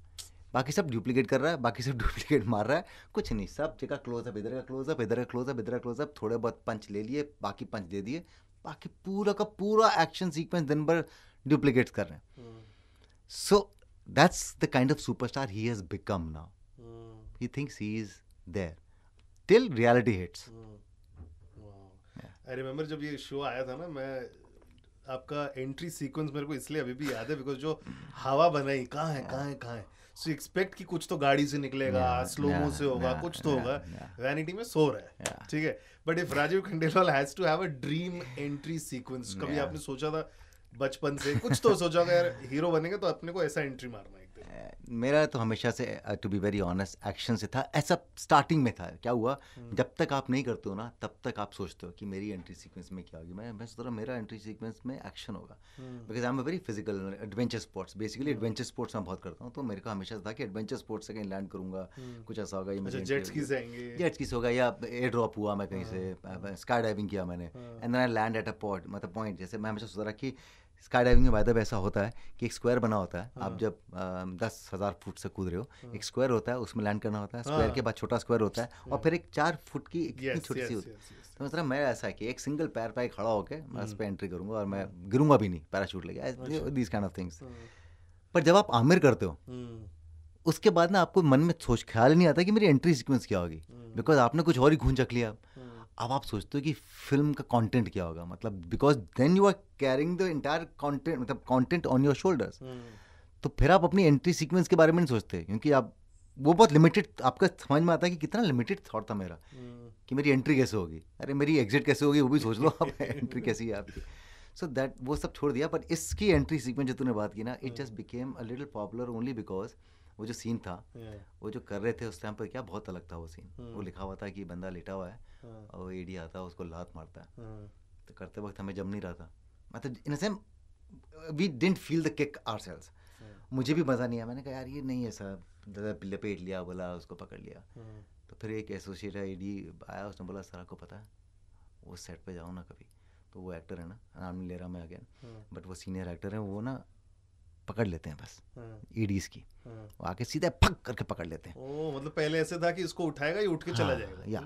बाकी सब डुप्लीकेट कर रहा है, बाकी सब डुप्लीकेट मार रहा है, कुछ नहीं, सब जगह क्लोजअप, इधर का क्लोजअप, इधर का क्लोजअप, इधर का क्लोजअप, थोड़े बहुत पंच ले लिए, बाकी पंच दे दिए, बाकी पूरा का पूरा एक्शन सीक्वेंस दिन भर डुप्लीकेट्स कर रहे हैं। So that's the kind of superstar he has become now, he thinks he is there till reality hits. I remember जब ये शो आया था ना, मैं आपका एंट्री सीक्वेंस मेरे को इसलिए अभी भी याद है, बिकॉज जो हवा बनाई, कहाँ है, सो एक्सपेक्ट कि कुछ तो गाड़ी से निकलेगा, स्लोमो से होगा, कुछ तो होगा, वैनिटी में सो रहा है, ठीक है, but if Rajiv Khandelwal has to have a dream entry sequence, कभी आपने सोचा था बचपन से कुछ तो सोचा होगा यार हीरो बनेंगे तो अपने को ऐसा एंट्री मारना है? मेरा तो हमेशा से to be very honest action से था, ऐसा स्टार्टिंग में था। क्या हुआ, जब तक आप नहीं करते हो ना तब तक आप सोचते हो कि मेरी एंट्री सीक्वेंस में क्या होगी, मैं सोच रहा मेरा एंट्री सीक्वेंस में एक्शन होगा, because I am a very physical adventure sports, basically adventure sports मैं बहुत करता हूँ, तो मेरे को हमेशा था कि एडवेंचर स्पोर्ट्स से कहीं लैंड करूँगा, कुछ ऐसा होगा, जेट स्कीज होगा, या एयर ड्रॉप हुआ, मैं कहीं से स्काई डाइविंग किया मैंने, and then I land at a point, मतलब पॉइंट, जैसे मैं हमेशा सोच रहा कि स्काई डाइविंग में वायदा ऐसा होता है कि एक स्क्वायर बना होता है, आप जब 10,000 फुट से कूद रहे हो, एक स्क्वायर होता है, उसमें लैंड करना होता है, स्क्वायर के बाद छोटा स्क्वायर होता है, और फिर एक 4 फुट की इतनी छोटी सी होती है। तो मतलब मैं ऐसा है कि एक सिंगल पैर पे खड़ा होकर मैं उस पर एंट्री करूंगा और मैं गिरूंगा भी नहीं, पैराशूट लेके, दीज काइंड ऑफ थिंग्स। पर जब आप आमिर करते हो उसके बाद ना आपको मन में ख्याल नहीं आता कि मेरी एंट्री सीक्वेंस क्या होगी, बिकॉज आपने कुछ और ही खून चख लिया। अब आप सोचते हो कि फिल्म का कंटेंट क्या होगा, मतलब because then you are carrying the entire content, मतलब कंटेंट ऑन योर शोल्डर्स। तो फिर आप अपनी एंट्री सीक्वेंस के बारे में नहीं सोचते, क्योंकि आप वो बहुत लिमिटेड, आपका समझ में आता है कि कितना लिमिटेड थॉट था मेरा कि मेरी एंट्री कैसे होगी, अरे मेरी एग्जिट कैसे होगी वो भी सोच लो आप, एंट्री कैसी है आपकी। सो दैट वो सब छोड़ दिया। पर इसकी एंट्री सीक्वेंस जो तूने बात की ना, it just became a little popular only because वो जो सीन था, वो जो कर रहे थे उस टाइम पर, क्या बहुत अलग था वो सीन। वो लिखा हुआ था कि बंदा लेटा हुआ है और वो एडी आता है उसको लात मारता है, तो करते वक्त हमें जम नहीं रहा था, मतलब in same we didn't feel the kick ourselves. मुझे भी मज़ा नहीं आया, मैंने कहा यार ये नहीं है सर, लपेट लिया, बोला उसको पकड़ लिया। तो फिर एक एसोसिएट एडी आया, उसने बोला सर आपको पता है वो सेट पे जाओ ना कभी, तो वो एक्टर है ना, नाम नहीं ले रहा मैं अगेन, बट वो सीनियर एक्टर है, वो ना पकड़ लेते हैं बस ईडीज की, वो आके सीधा फक करके पकड़ लेते हैं। ओ, मतलब पहले ऐसे था कि इसको उठाएगा ये उठ के चला जाएगा। या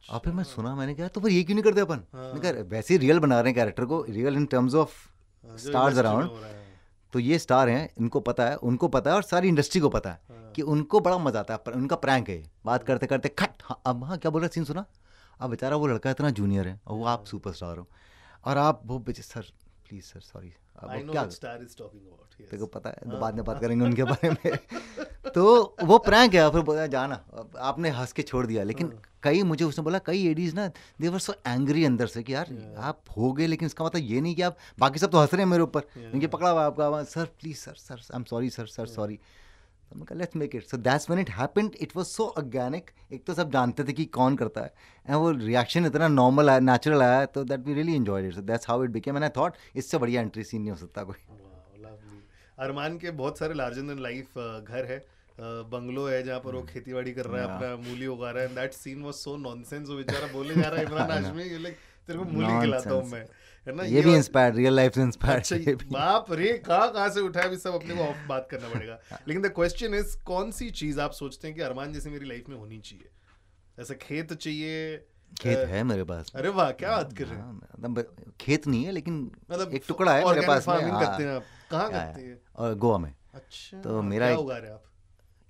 और फिर मैं सुना, मैंने कहा तो फिर ये क्यों नहीं करते अपन, मैंने कहा वैसे ही रियल बना रहे हैं कैरेक्टर को, real in terms of stars around, तो ये स्टार हैं, इनको पता है, उनको पता है और सारी इंडस्ट्री को पता है कि उनको बड़ा मजा आता है, उनका प्रैंक है, बात करते करते खट, अब हाँ क्या बोल रहे, सीन सुना, अब बेचारा वो लड़का इतना जूनियर है और वो आप सुपरस्टार हो, और आप वो सर प्लीज सर सॉरी, क्या तेरे को पता है, बाद में बात करेंगे उनके बारे में। तो वो प्रैंक है, फिर बोला जाना, आपने हंस के छोड़ दिया। लेकिन कई, मुझे उसने बोला कई एडीज ना, दे वर सो एंग्री अंदर से कि यार आप हो गए, लेकिन इसका मतलब ये नहीं कि आप, बाकी सब तो हंस रहे हैं मेरे ऊपर, क्योंकि पकड़ा हुआ आपका, sir please sir, sir I am sorry sir, sir sorry, let's make it. So that's when it happened, it was so organic. एक तो सब जानते थे कि कौन करता है, एंड वो रिएक्शन इतना नॉर्मल आया, नेचुरल आया, तो that we really enjoyed it. So that's how it became, and I thought इससे बढ़िया एंट्री सीन नहीं हो सकता कोई। अरमान के बहुत सारे लार्जर देन लाइफ घर है, बंगलो है जहाँ पर वो खेतीबाड़ी कर रहा है, अपना मूली उगा रहा है, that scene was so nonsense. वो बेचारा बोले जा रहा है इमरान हाशमी, लाइक तेरे को मूली खिलाता हूँ मैं, है ना, ये भी इंस्पायर्ड, रियल लाइफ से इंस्पायर्ड। अच्छा, बाप रे, कहाँ से उठाया, अभी सब अपने को ऑफ बात करना पड़ेगा। लेकिन द क्वेश्चन इज, कौन सी चीज आप सोचते हैं कि अरमान जैसे मेरी लाइफ में होनी चाहिए? ऐसा खेत चाहिए? खेत है मेरे पास। अरे वाह, क्या बात कर रहे हैं। मतलब खेत नहीं है, लेकिन मतलब एक टुकड़ा है मेरे पास। फार्मिंग करते हैं आप? कहाँ करते हैं? और गोवा में। अच्छा, तो मेरा क्या उगा रहे हैं आप?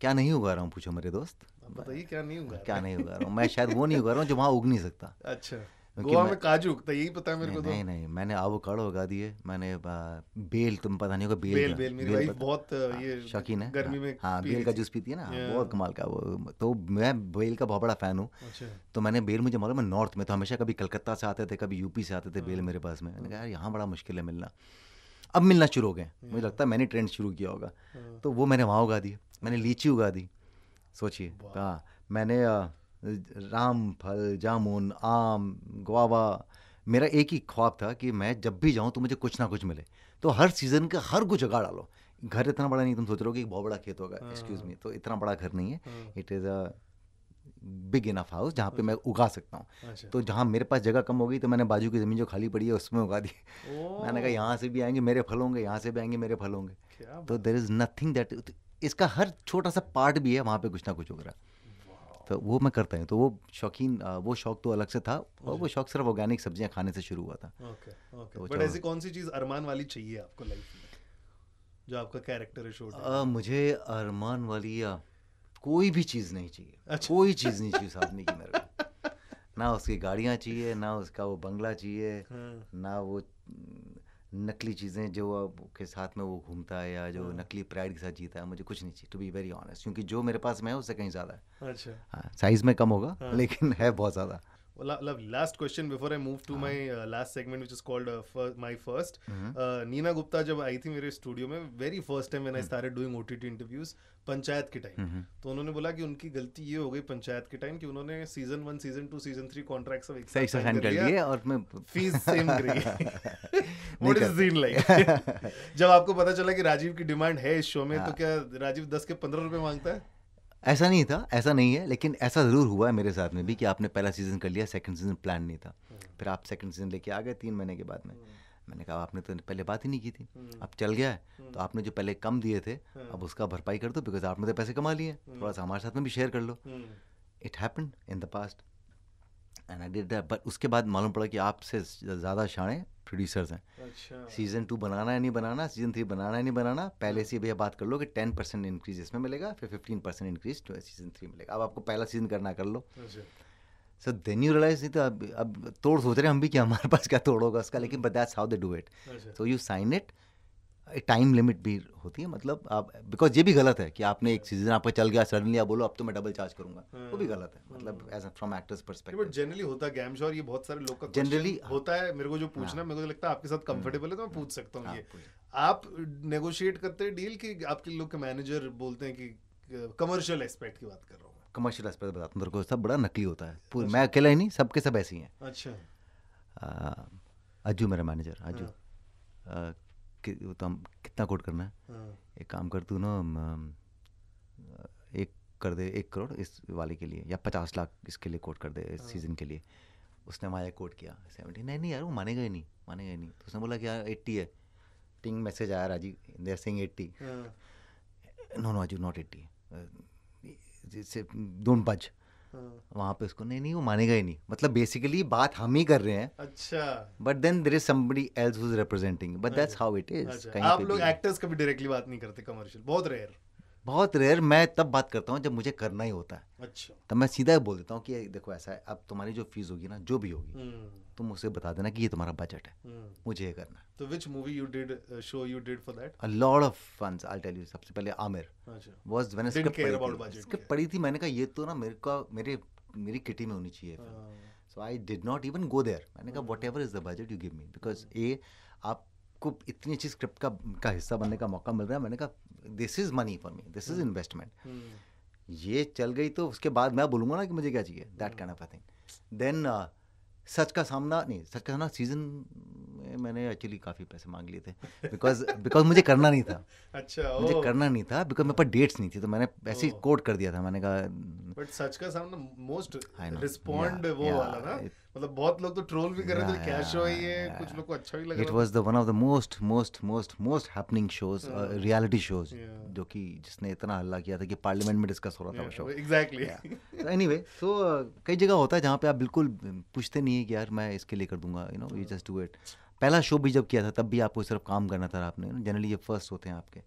क्या नहीं उगा रहा हूँ, पूछो मेरे दोस्त, बताइए क्या नहीं उगा? क्या नहीं उगा रहा हूँ मैं, शायद वो नहीं उगा रहा हूँ जो वहाँ उग नहीं सकता। अच्छा, गोवा में काजू उगता है, यही पता है मेरे को। नहीं नहीं, मैंने एवोकाडो उगा दिए, मैंने बेल, तुम पता नहीं होगा बेल, मेरी वाइफ बहुत ये शौकीन है, गर्मी में हाँ बेल का जूस पीती है ना, बहुत कमाल का वो। तो मैं बेल का बहुत बड़ा फैन हूँ। तो मैंने बेल, मुझे मालूम है नॉर्थ में तो हमेशा कभी कलकत्ता से आते थे, कभी यूपी से आते थे बेल मेरे पास में। मैंने कहा यार यहाँ बड़ा मुश्किल है मिलना, अब मिलना शुरू हो गए, मुझे लगता है मैंने ट्रेंड शुरू किया होगा। तो वो मैंने वहाँ उगा दी, मैंने लीची उगा दी, सोचिए। हाँ, मैंने राम फल, जामुन, आम, गुआवा। मेरा एक ही ख्वाब था कि मैं जब भी जाऊं तो मुझे कुछ ना कुछ मिले, तो हर सीजन का हर कुछ उगा डालो। घर इतना बड़ा नहीं, तुम सोच रहे हो कि बहुत बड़ा खेत होगा, एक्सक्यूज मी, तो इतना बड़ा घर नहीं है, it is a big enough house जहाँ पे मैं उगा सकता हूँ। तो जहाँ मेरे पास जगह कम हो गई तो मैंने बाजू की ज़मीन जो खाली पड़ी है उसमें उगा दी। मैंने कहा यहाँ से भी आएंगे मेरे फल होंगे, यहाँ से भी आएंगे मेरे फल होंगे। तो देयर इज़ नथिंग दैट, इसका हर छोटा सा पार्ट भी है वहाँ पे कुछ ना कुछ उग रहा है, तो वो मैं करता हूँ। तो वो वो शौक तो अलग से था, और वो शौक सिर्फ ऑर्गेनिक सब्जियां खाने से शुरू हुआ था। तो बट ऐसी कौन सी चीज़ अरमान वाली चाहिए आपको लाइफ में, जो आपका कैरेक्टर है शो? मुझे अरमान वाली कोई भी चीज़ नहीं चाहिए। अच्छा। कोई चीज़ नहीं चाहिए उस आदमी की मेरे को, ना उसकी गाड़ियाँ चाहिए, ना उसका वो बंगला चाहिए, ना वो नकली चीज़ें जो के साथ में वो घूमता है, या जो नकली प्राइड के साथ जीता है, मुझे कुछ नहीं चाहिए, टू बी वेरी ऑनेस्ट, क्योंकि जो मेरे पास में है उससे कहीं ज़्यादा है। अच्छा, हाँ, साइज में कम होगा, लेकिन है बहुत ज़्यादा। Last question before I move to my last segment, which is called my first. Neena Gupta जब आई थी मेरे स्टूडियो में, very first time when I started doing OTT interviews, panchayat के टाइम, तो उन्होंने बोला कि उनकी गलती ये हो गई पंचायत के टाइम कि उन्होंने सीजन 1, सीजन 2, सीजन 3 कॉन्ट्रैक्ट सब एक साथ साइन कर लिए और मैं फीस सेम करी। What is the scene like? जब आपको पता चला कि राजीव की डिमांड है इस शो में, तो क्या राजीव 10 के 15 रुपए मांगता है? ऐसा नहीं था, ऐसा नहीं है, लेकिन ऐसा ज़रूर हुआ है मेरे साथ में भी कि आपने पहला सीज़न कर लिया, सेकंड सीज़न प्लान नहीं था, फिर आप सेकंड सीज़न लेके आ गए 3 महीने के बाद में। मैंने कहा आपने तो पहले बात ही नहीं की थी, अब चल गया है तो आपने जो पहले कम दिए थे अब उसका भरपाई कर दो, बिकॉज आपने तो पैसे कमा लिए, थोड़ा सा हमारे साथ में भी शेयर कर लो. It happened in the past and I did that. But उसके बाद मालूम पड़ा कि आपसे ज़्यादा शाणे प्रोड्यूसर्स हैं. अच्छा. सीज़न 2 बनाना है नहीं बनाना, सीज़न 3 बनाना है नहीं बनाना, पहले से भैया बात कर लो कि 10% इंक्रीज इसमें मिलेगा, फिर 15% इंक्रीज तो सीज़न 3 मिलेगा. अब आपको पहला सीज़न करना कर लो. सो देन यू रियलाइज नहीं तो अब तोड़ सोच रहे हैं हम भी कि हमारे पास क्या तोड़ होगा उसका, लेकिन but that's how they do it. So you sign it. Time limit भी होती है, मतलब आप, बिकॉज ये भी गलत है कि आपने एक सीजन आपका चल गया सडनली आप बोलो अब तो मैं डबल चार्ज करूंगा, वो भी गलत है, मतलब as from actor's perspective. But generally होता है गैम शो, और ये बहुत सारे लोग का जनरली होता है. मेरे को जो पूछना मेरे को लगता है आपके साथ कंफर्टेबल है तो मैं पूछ सकता हूँ. ये आप नेगोशिएट करते हैं डील कि आपके लोग के मैनेजर बोलते हैं कि कमर्शियल एस्पेक्ट की बात कर रहा हूँ. कमर्शियल एस्पेक्ट बताता हूँ तेरे को, सब बड़ा नकली होता है. मैं अकेला ही नहीं, सबके सब ऐसे ही हैं. अच्छा. अज्जू मेरा मैनेजर, अज्जू तो हम कितना कोट करना है, एक काम कर तू ना, एक कर दे 1 करोड़ इस वाले के लिए, या 50 लाख इसके लिए कोट कर दे इस सीज़न के लिए. उसने हमारा कोट किया 70. नहीं यार वो मानेगा ही नहीं. तो उसने बोला कि यार 80 है. टिंग मैसेज आया Rajiv, they are saying 80. No Ajju not 80, don't budge. वहाँ पे उसको नहीं वो मानेगा ही नहीं. मतलब बेसिकली बात हम ही कर रहे हैं. अच्छा. But then there is somebody else who is representing, but that's how it is. आप लोग एक्टर्स कभी डायरेक्टली बात नहीं करते कमर्शियल? बहुत रेयर. मैं तब बात करता हूँ जब मुझे करना ही होता है. अच्छा. तब मैं सीधा बोल देता हूँ कि देखो ऐसा है, अब तुम्हारी जो फीस होगी ना, जो भी होगी, तुम उसे बता देना कि ये तुम्हारा बजट है, मुझे ये करना है. तो which movie you did, show you did for that? A lot of funs, I tell you. सबसे पहले आमिर वाज व्हेन स्क्रिप्ट पढ़ी थी, मैंने कहा ये तो ना मेरी किटी में होनी चाहिए. So I did not even go there. मैंने कहा whatever is the budget you give me, because आपको इतनी अच्छी स्क्रिप्ट का हिस्सा बनने का मौका मिल रहा है. मैंने कहा this is money for me, this is investment. ये चल गई तो उसके बाद मैं बोलूँगा ना कि मुझे क्या चाहिए, that kind of a thing. Then Sach Ka Saamna season में मैंने एक्चुअली काफ़ी पैसे मांग लिए थे, बिकॉज मुझे करना नहीं था. अच्छा. मुझे करना नहीं था बिकॉज मेरे पास डेट्स नहीं थी, तो मैंने ऐसे ही कोड कर दिया था. मैंने कहा बट सच का सामना मोस्ट रिस्पॉन्ड वो वाला ना, मतलब बहुत लोग तो ट्रोल भी कर रहे थे क्या शो है ये, कुछ लोग को अच्छा भी लग रहा था. It was the one of the most happening shows, reality shows, जो कि जिसने इतना हल्ला किया था कि पार्लियामेंट में डिस्कस हो रहा था वो शो. एग्जैक्टली. एनीवे, तो कई जगह होता है जहाँ पे आप बिल्कुल पूछते नहीं है कि यार मैं इसके लिए कर दूंगा, you know, you just do it. पहला शो भी जब किया था तब भी आपको सिर्फ काम करना था आपने, जनरली ये फर्स्ट होते हैं आपके.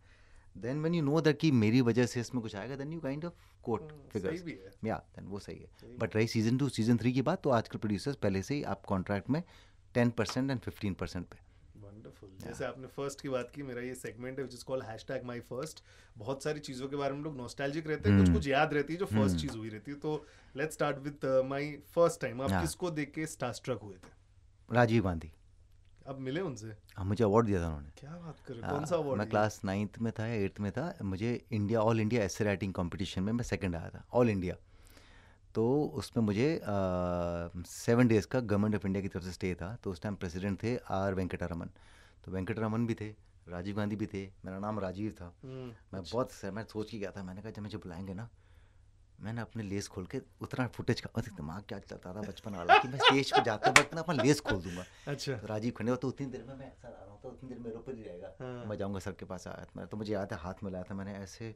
Then when you know that कि मेरी वजह से इसमें कुछ आएगा, then you kind of quote figures. या देन वो सही है. बट रही सीजन 2 सीजन 3 की बात, तो आजकल प्रोड्यूसर्स पहले से ही आप कॉन्ट्रैक्ट में 10% एंड 15% पे. वंडरफुल. जैसे आपने फर्स्ट की बात की, मेरा ये सेगमेंट है व्हिच इज कॉल्ड #myfirst. बहुत सारी चीज़ों के बारे में लोग नॉस्टैल्जिक रहते हैं, कुछ याद रहती है जो फर्स्ट चीज़ हुई रहती है. तो let's start with my first time. आप किसको देख के स्टारस्ट्रक हुए थे? राजीव गांधी. अब मिले उनसे? हाँ, मुझे अवार्ड दिया था उन्होंने. क्या बात कर रहे हो? कौन सा अवार्ड? मैं क्लास 9th में था या 8th में था. मुझे all India essay writing competition में मैं सेकंड आया था, ऑल इंडिया. तो उसमें मुझे 7 days का गवर्नमेंट ऑफ इंडिया की तरफ से स्टे था. तो उस टाइम प्रेसिडेंट थे R वेंकटरमन. तो वेंकटरमन भी थे, राजीव गांधी भी थे, मेरा नाम राजीव था. मैं मैं सोच के गया था. मैंने कहा जब मुझे बुलाएंगे ना, मैंने अपने लेस खोल के उतना फुटेज का दिमाग क्या चलता था बचपन वाला कि मैं स्टेज पे जाते वक्त ना अपना लेस खोल दूंगा. अच्छा. तो राजीव खंडे तो उतनी देर में मैं ऐसा आ रहा हूँ, तो उतनी देर मेरे ऊपर ही रहेगा. मैं जाऊँगा सर के पास. आया तो मुझे याद है हाथ मिलाया था मैंने, ऐसे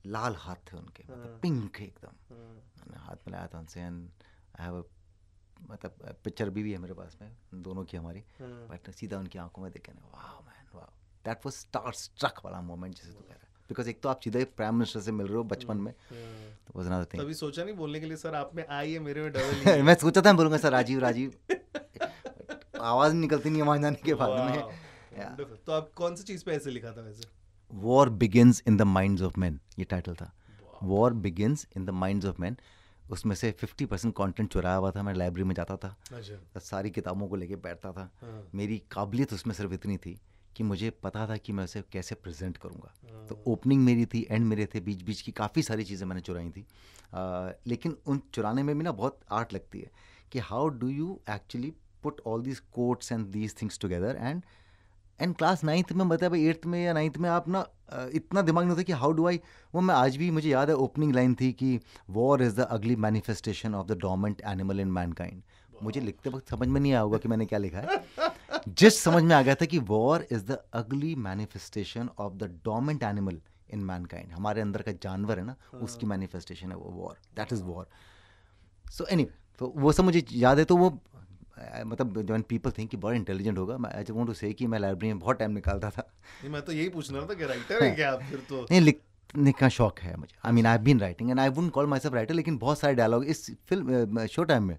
लाल हाथ थे उनके, मतलब पिंक एकदम. मैंने हाथ मिलाया था उनसे. एंड आई हैव मतलब पिक्चर भी है मेरे पास में, दोनों की हमारी. बट सीधा उनकी आंखों में देखे ना, वाह मैन वाह, दैट वाज स्टार स्ट्रक वाला मोमेंट जैसे तू कह रहा है. बिकॉज एक तो आप सीधे प्राइम मिनिस्टर से मिल रहे हो बचपन में, तो वाज अनदर थिंग. तभी सोचा नहीं बोलने के लिए सर आप में आई है, मेरे में डबल. मैं सोचा था बोलूंगा सर राजीव आवाज निकलती नहीं वहां जाने के बाद में. तो आप कौन सी चीज पे ऐसे लिखा था वैसे? War begins in the minds of man, ये टाइटल था. War begins in the minds of man. उसमें से 50% कंटेंट चुराया हुआ था. मैं लाइब्रेरी में जाता था, सारी किताबों को लेके बैठता था. मेरी काबिलियत उसमें सिर्फ इतनी थी कि मुझे पता था कि मैं उसे कैसे प्रेजेंट करूँगा. तो ओपनिंग मेरी थी, एंड मेरे थे, बीच बीच की काफ़ी सारी चीज़ें मैंने चुराई थी. लेकिन उन चुराने में भी ना बहुत आर्ट लगती है कि how do you actually put all these quotes and these things together. And class 9th में, मतलब 8th में या 9th में आप ना इतना दिमाग नहीं होता कि हाउ डू आई. वो मैं आज भी मुझे याद है ओपनिंग लाइन थी कि war is the ugly manifestation of the डोमेंट animal in Mankind. मुझे लिखते वक्त समझ में नहीं आया होगा कि मैंने क्या लिखा है, जिस समझ में आ गया था कि war is the ugly manifestation of the dominant animal in Mankind, हमारे अंदर का जानवर है ना, उसकी मैनिफेस्टेशन है वो war, that is war. So anyway, तो वो सब मुझे याद है। तो वो मतलब व्हेन पीपल थिंक कि बड़ा इंटेलिजेंट होगा, मैं आई जस्ट वांट टू से कि मैं लाइब्रेरी में बहुत टाइम निकालता था। मैं तो यही पूछना था कि राइटर है क्या आप फिर? तो नहीं, लिखने का शौक है मुझे। I mean I have been writing and I wouldn't call myself writer, लेकिन बहुत सारे डायलॉग इस फिल्म शो टाइम में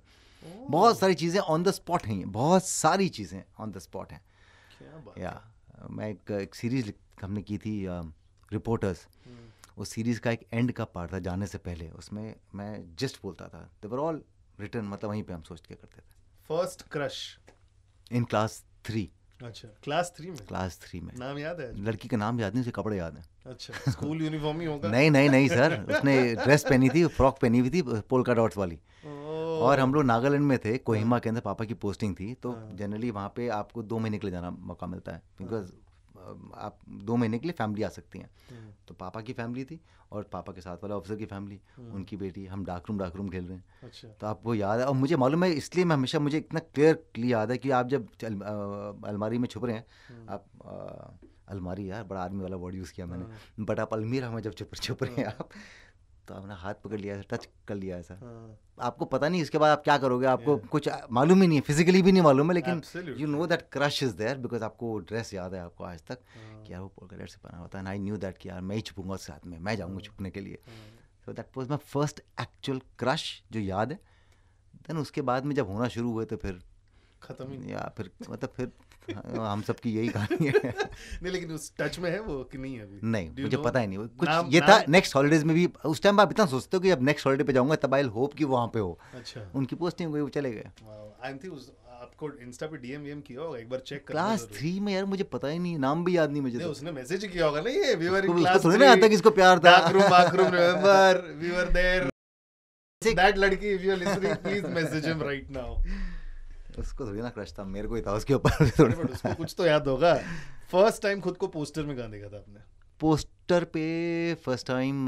बहुत सारी चीज़ें ऑन द स्पॉट हैं, बहुत सारी चीज़ें ऑन द स्पॉट हैं। क्या बात या मैं एक सीरीज हमने की थी रिपोर्टर्स, उस सीरीज़ का एक एंड का पार्ट था जाने से पहले, उसमें मैं जस्ट बोलता था, दे वर ऑल रिटन, मतलब वहीं पे हम सोच के करते थे। First crush in class 3। अच्छा, क्लास 3 में? क्लास 3 में। नाम याद है? लड़की का नाम याद नहीं, उसे कपड़े याद हैं। अच्छा, स्कूल यूनिफॉर्म ही होगा? नहीं नहीं नहीं सर, उसने ड्रेस पहनी थी, फ्रॉक पहनी हुई थी पोल्का डॉट्स वाली। और हम लोग नागालैंड में थे, कोहिमा के अंदर पापा की पोस्टिंग थी, तो जनरली वहाँ पे आपको 2 महीने के लिए जाना मौका मिलता है, बिकॉज आप 2 महीने के लिए फैमिली आ सकती हैं। तो पापा की फैमिली थी और पापा के साथ वाला ऑफिसर की फैमिली, उनकी बेटी, हम डार्क रूम खेल रहे हैं। अच्छा। तो आपको याद है, और मुझे मालूम है, इसलिए मैं हमेशा, मुझे इतना क्लियरली याद है कि आप जब अलमारी में छुप रहे हैं, आप अलमारी, यार बड़ा आर्मी वाला वर्ड यूज़ किया मैंने, बट आप अलमीरा में जब छुप रहे हैं आप, तो आपने हाथ पकड़ लिया, टच कर लिया ऐसा, आपको पता नहीं इसके बाद आप क्या करोगे, आपको कुछ मालूम ही नहीं है, फिजिकली भी नहीं मालूम है, लेकिन you know that crush is there, because आपको ड्रेस याद है आपको आज तक कि यार वो पोल्का डॉट से पहना होता है, आई न्यू दैट कि यार मैं ही छुपूंगा उसके साथ में, मैं जाऊँगा छुपने के लिए। So that was my first actual crush जो याद है। देन उसके बाद में जब होना शुरू हुए तो फिर खत्म ही, या फिर मतलब फिर हम सब की यही कहानी है। नहीं, लेकिन उस टच में है वो कि नहीं अभी? नहीं, मुझे पता ही नहीं कुछ। ये था नेक्स्ट हॉलीडेज में भी, उस टाइम आप इतना सोचते हो कि अब नेक्स्ट हॉलीडे पे जाऊंगा, तब आई होप कि वहाँ पे हो। अच्छा। उनकी पोस्टिंग हुई, वो चले गए। आई थिंक आपको इंस्टा पे डीएम किया होगा, एक बार चेक करना। क्लास 3 में यार, मुझे पता ही नहीं, नाम भी याद नहीं मुझे। उसने मैसेज किया होगा ना, ये वी वर इन क्लास 3, थोड़ी ना आता कि इसको प्यार था। Bathroom remember we were there, that लड़की, if you are listening please message him right now. उसको थोड़ी ना क्रश था, मेरे को ही था उसके ऊपर। बट उसको कुछ तो याद होगा। फर्स्ट टाइम खुद को पोस्टर में कहाँ देखा था आपने? पोस्टर पे फर्स्ट टाइम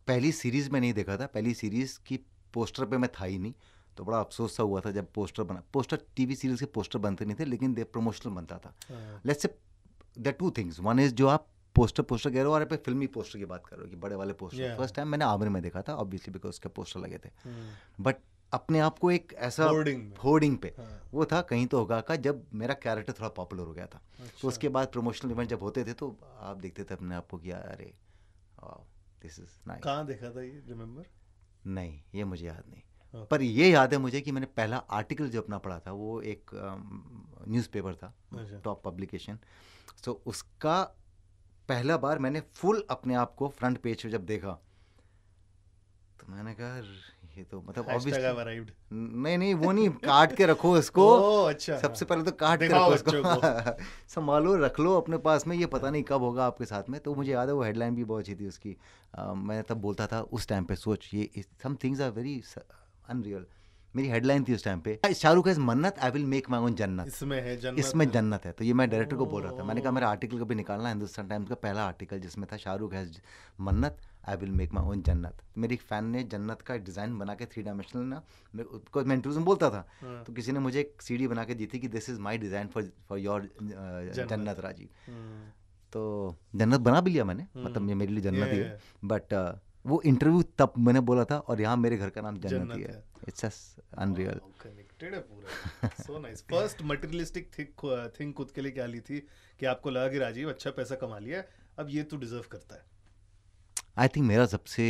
पहली सीरीज में नहीं देखा था, पहली सीरीज की पोस्टर पे मैं था ही नहीं, तो बड़ा अफसोस सा हुआ था जब पोस्टर बना। पोस्टर टीवी सीरीज के पोस्टर बनते नहीं थे, लेकिन दे प्रमोशनल बनता था। Let's say there two things, one is जो आप पोस्टर कह रहे हो, और आप फिल्मी पोस्टर की बात कर रहे हो कि बड़े वाले पोस्टर। फर्स्ट टाइम मैंने आमिर में देखा था, ऑब्वियसली बिकॉज उसके पोस्टर लगे थे, बट अपने आप को एक ऐसा होर्डिंग पे वो था कहीं तो होगा का, जब मेरा कैरेक्टर थोड़ा पॉपुलर हो गया था। तो उसके बाद प्रमोशनल इवेंट जब होते थे तो आप देखते थे अपने आप को कि अरे दिस इज नाइस। कहाँ देखा था ये, रिमेंबर? नहीं, ये मुझे याद नहीं, पर ये याद है मुझे कि मैंने पहला आर्टिकल जो अपना पढ़ा था वो एक न्यूज़पेपर था, टॉप पब्लिकेशन। सो उसका पहला बार मैंने फुल अपने आप को फ्रंट पेज पे जब देखा, तो मैंने कहा ये तो मतलब नहीं वो नहीं, काट के रखो इसको। अच्छा, सबसे पहले तो काट के रखो इसको, संभालो, रख लो अपने पास में, ये पता नहीं कब होगा आपके साथ में। तो मुझे याद है वो हेडलाइन भी बहुत अच्छी थी उसकी। मैं तब बोलता था उस टाइम पे, सोच ये some things are very unreal. मेरी हेडलाइन थी उस टाइम पे, शाहरुख है Mannat, I will make my own जन्नत। इसमें जन्नत है। तो ये मैं डायरेक्टर को बोल रहा था, मैंने कहा मेरा आर्टिकल कभी निकालना, हिंदुस्तान टाइम्स का पहला आर्टिकल जिसमें था शाहरुख है Mannat, I will make my own जन्नत। मेरी एक फैन ने जन्नत का डिज़ाइन बना के 3 डायमेंशनल ना, बिकॉज मैं इंटरव्यूज में बोलता था, तो किसी ने मुझे एक सीडी बना के दी थी कि this is my design for your जन्नत राजीव। तो जन्नत बना भी लिया मैंने, मतलब ये मेरे लिए जन्नत ही है। बट वो इंटरव्यू तब मैंने बोला था, और यहाँ मेरे घर का नाम जन्नत ही है। It's just unreal. कनेक्टेड है पूरा। So nice. First materialistic thing खुद के लिए क्या ली थी कि आपको लगा कि राजीव अच्छा पैसा कमा लिया, अब ये तू डिजर्व करता है? आई थिंक मेरा सबसे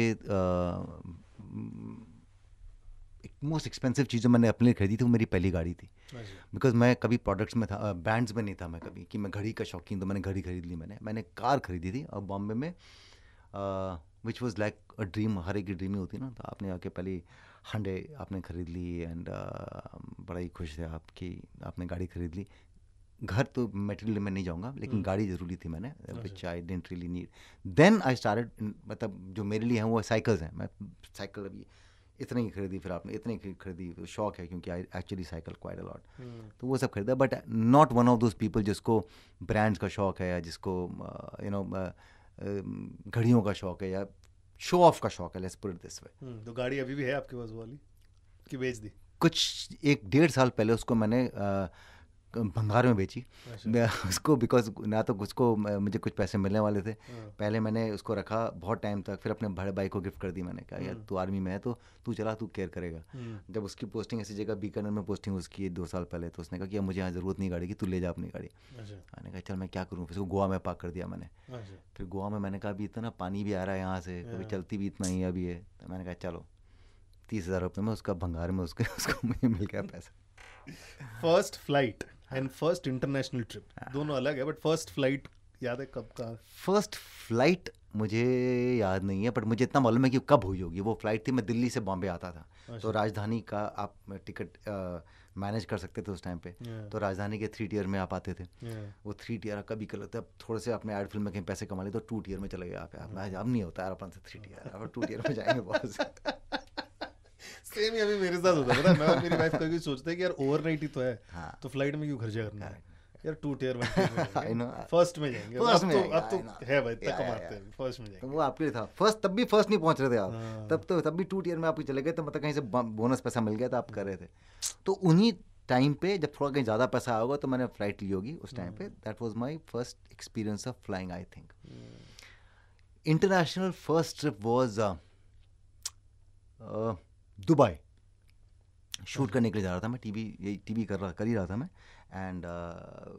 मोस्ट एक्सपेंसिव चीज़ जो मैंने अपने लिए खरीदी थी वो मेरी पहली गाड़ी थी। बिकॉज मैं कभी प्रोडक्ट्स में था, ब्रांड्स में नहीं था मैं कभी, कि मैं घड़ी का शौकीन, तो मैंने घड़ी खरीद ली। मैंने कार खरीदी थी और बॉम्बे में, which was like a dream. हर एक की ड्रीम ही होती है ना। तो आपने आके पहली हंडे आपने खरीद ली, एंड बड़ा ही खुश थे आप कि आपने गाड़ी खरीद ली। घर तो मटेरियल में नहीं जाऊँगा, लेकिन गाड़ी ज़रूरी थी मैंने, which I didn't really need. Then I started, मतलब जो मेरे लिए हैं वो साइकिल्स हैं। मैं साइकिल अभी इतने ही खरीदी, फिर आपने इतने ही खरीदी, तो शौक है क्योंकि I actually cycle quite a lot, तो वो सब खरीदा। But not one of those people जिसको ब्रांड्स का शौक है, या जिसको यू नो घड़ियों का शौक है, या शो ऑफ का शौक है, let's put it this way. तो गाड़ी अभी भी है आपके पास वाली कि बेच दी? कुछ 1-1.5 साल पहले उसको मैंने भंगार में बेची उसको, बिकॉज ना तो उसको मुझे कुछ पैसे मिलने वाले थे। पहले मैंने उसको रखा बहुत टाइम तक, फिर अपने बड़े भाई को गिफ्ट कर दी। मैंने कहा यार तू आर्मी में है तो तू चला, तू केयर करेगा। जब उसकी पोस्टिंग ऐसी जगह बीकानेर में पोस्टिंग उसकी 2 साल पहले, तो उसने कहा कि मुझे यहाँ ज़रूरत नहीं गाड़ी की, तू ले जा अपनी गाड़ी। मैंने कहा चल मैं क्या करूँ, फिर उसको गोवा में पार्क कर दिया मैंने। फिर गोवा में मैंने कहा अभी इतना पानी भी आ रहा है यहाँ से, कभी चलती भी इतना ही अभी है, तो मैंने कहा चलो 30,000 रुपये में उसका भंगार में उसको मुझे मिल गया पैसा। First flight and first international trip दोनों अलग है, बट फर्स्ट फ्लाइट याद है कब का? फर्स्ट फ्लाइट मुझे याद नहीं है, बट मुझे इतना मालूम है कि कब हुई होगी। वो फ्लाइट थी, मैं दिल्ली से बॉम्बे आता था। तो राजधानी का आप टिकट मैनेज कर सकते थे उस टाइम पे। तो राजधानी के 3 टियर में आप आते थे। वो 3 टियर कभी कर लेते, अब थोड़े से अपने एड फिल्म में कहीं पैसे कमा लिए तो 2 टियर में चले गए आप। अब नहीं होता यार अपन से 3 टियर, अब 2 टियर में जाएंगे बहुत। सेम ही अभी मेरे साथ होता है, मैं और मेरी वाइफ कभी सोचते हैं कि यार ओवरनाइट ही तो है, तो फ्लाइट में क्यों खर्चा करना है यार, 2 टियर में फर्स्ट में जाएंगे। अब तो है भाई, तक कमाते हैं, फर्स्ट में जाएंगे। वो आपके लिए था फर्स्ट, तब भी फर्स्ट नहीं पहुंच रहे थे आप, तब भी 2 टियर में आप चले गए, तो मतलब कहीं से बोनस पैसा मिल गया था, आप कर रहे थे। तो उन्हीं टाइम पे जब थोड़ा कहीं ज़्यादा पैसा आया होगा तो मैंने फ्लाइट ली होगी उस टाइम पे। That was my first experience of flying I think. International first trip was Dubai. Shoot करने के लिए जा रहा था मैं, टीवी कर ही रहा था मैं। And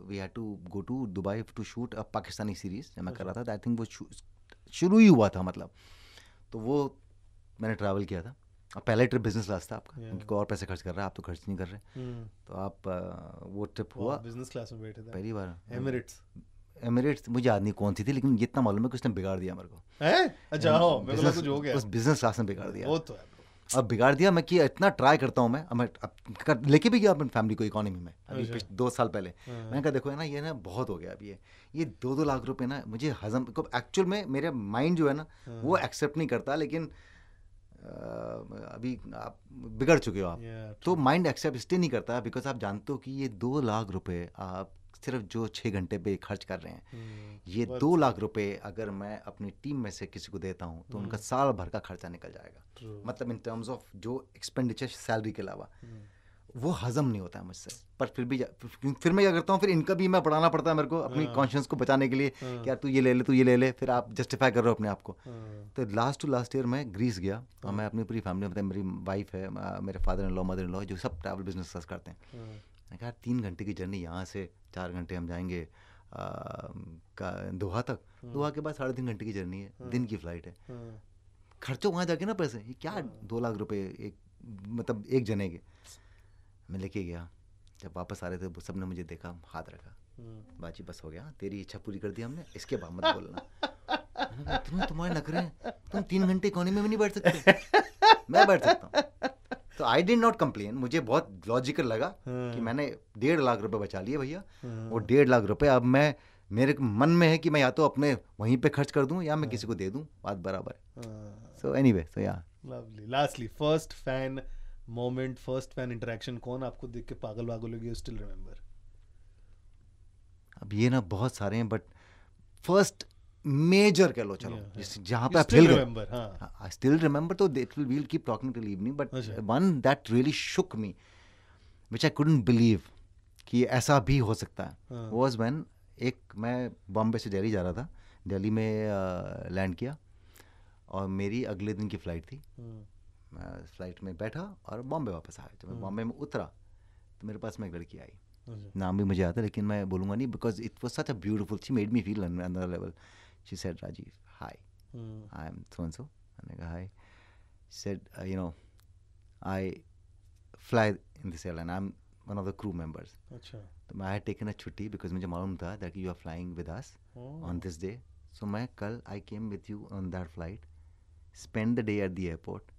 we had to go to Dubai to shoot a Pakistani series मैं कर रहा था। आई थिंक वो शुरू ही हुआ था मतलब, तो वो मैंने ट्रैवल किया था। अब पहले ट्रिप बिजनेस क्लास था आपका, क्योंकि कोई और पैसे खर्च कर रहा है, आप तो खर्च नहीं कर रहे। तो आप वो ट्रिप हुआ, बिजनेस क्लास में बैठे थे पहली बार। एमिरेट्स मुझे याद नहीं कौन सी थी, लेकिन इतना मालूम है कि उसने बिगाड़ दिया मेरे को। अच्छा, कुछ हो गया, उस बिजनेस क्लास में बिगाड़ दिया। वो तो है, अब बिगाड़ दिया। मैं कि इतना ट्राई करता हूँ मैं लेके भी गया अपनी फैमिली को इकोनॉमी में अभी 2 साल पहले। मैंने कहा देखो है ना, ये ना बहुत हो गया अभी, ये 2-2 लाख रुपए ना मुझे हजम को एक्चुअल में मेरे माइंड जो है ना वो एक्सेप्ट नहीं करता, लेकिन अभी आप बिगड़ चुके हो आप, तो माइंड एक्सेप्ट इसलिए नहीं करता बिकॉज आप जानते हो कि ये 2 लाख रुपए आप सिर्फ जो 6 घंटे पे खर्च कर रहे हैं, ये 2 लाख रुपए अगर मैं अपनी टीम में से किसी को देता हूँ तो उनका साल भर का खर्चा निकल जाएगा। मतलब इन टर्म्स ऑफ जो एक्सपेंडिचर सैलरी के अलावा वो हजम नहीं होता है मुझसे। पर फिर मैं क्या करता हूँ, फिर इनका भी मैं बढ़ाना पड़ता है मेरे को अपनी कॉन्शियस को बचाने के लिए कि यार तू ये ले ले, फिर आप जस्टिफाई कर रहे हो अपने आप को। तो लास्ट ईयर मैं ग्रीस गया और मैं अपनी पूरी फैमिली, मतलब मेरी वाइफ है, मेरे father in law, mother in law, जो सब ट्रैवल बिजनेस करते हैं। मैंने कहा 3 घंटे की जर्नी, यहाँ से 4 घंटे हम जाएंगे दोहा तक, दोहा के बाद 3.5 घंटे की जर्नी है, दिन की फ्लाइट है, खर्चो वहाँ जाके ना पैसे, ये क्या 2 लाख रुपए मतलब एक जने के। मैं लेके गया, जब वापस आ रहे थे सबने मुझे देखा, हाथ रखा, बाजी बस हो गया, तेरी इच्छा पूरी कर दी हमने, इसके बाद मत बोलना। तुम्हारे नखरे हैं, तुम 3 घंटे इकोनॉमी में नहीं बैठ सकते, मैं बैठ सकता हूँ। तो आई डिड नॉट कंप्लेन, मुझे बहुत लॉजिकल लगा कि मैंने 1.5 लाख रुपए बचा लिए भैया। वो 1.5 लाख रुपए अब मैं, मेरे मन में है कि मैं या तो अपने वहीं पे खर्च कर दूं या मैं किसी को दे दूं, बात बराबर है। सो एनीवे, सो या lovely. Lastly, first fan moment, first fan interaction, कौन आपको देख के पागल वागल हो गया, स्टिल रिमेंबर? अब ये ना बहुत सारे हैं, बट फर्स्ट मेजर कह लो, चलो जहाँ पे आप हिल गए, आई स्टिल रिमेंबर, तो we'll keep talking till evening, but one that really shook me, which I couldn't believe कि ऐसा भी हो सकता है, was when मैं बॉम्बे से दिल्ली जा रहा था, दिल्ली में लैंड किया और मेरी अगले दिन की फ्लाइट थी। मैं फ्लाइट में बैठा और बॉम्बे वापस आया। जब मैं बॉम्बे में उतरा तो मेरे पास में एक लड़की आई, नाम भी मुझे आता है लेकिन मैं बोलूँगा नहीं, because it was such a beautiful, she made me feel another level. She said, Rajiv, hi, I am so-and-so. And I go, hi. She said, I fly in this airline. I'm one of the crew members. Achha. So I had taken a chutti because मुझे मालूम था that you are flying with us on this day. So I came with you on that flight, spent the day at the airport,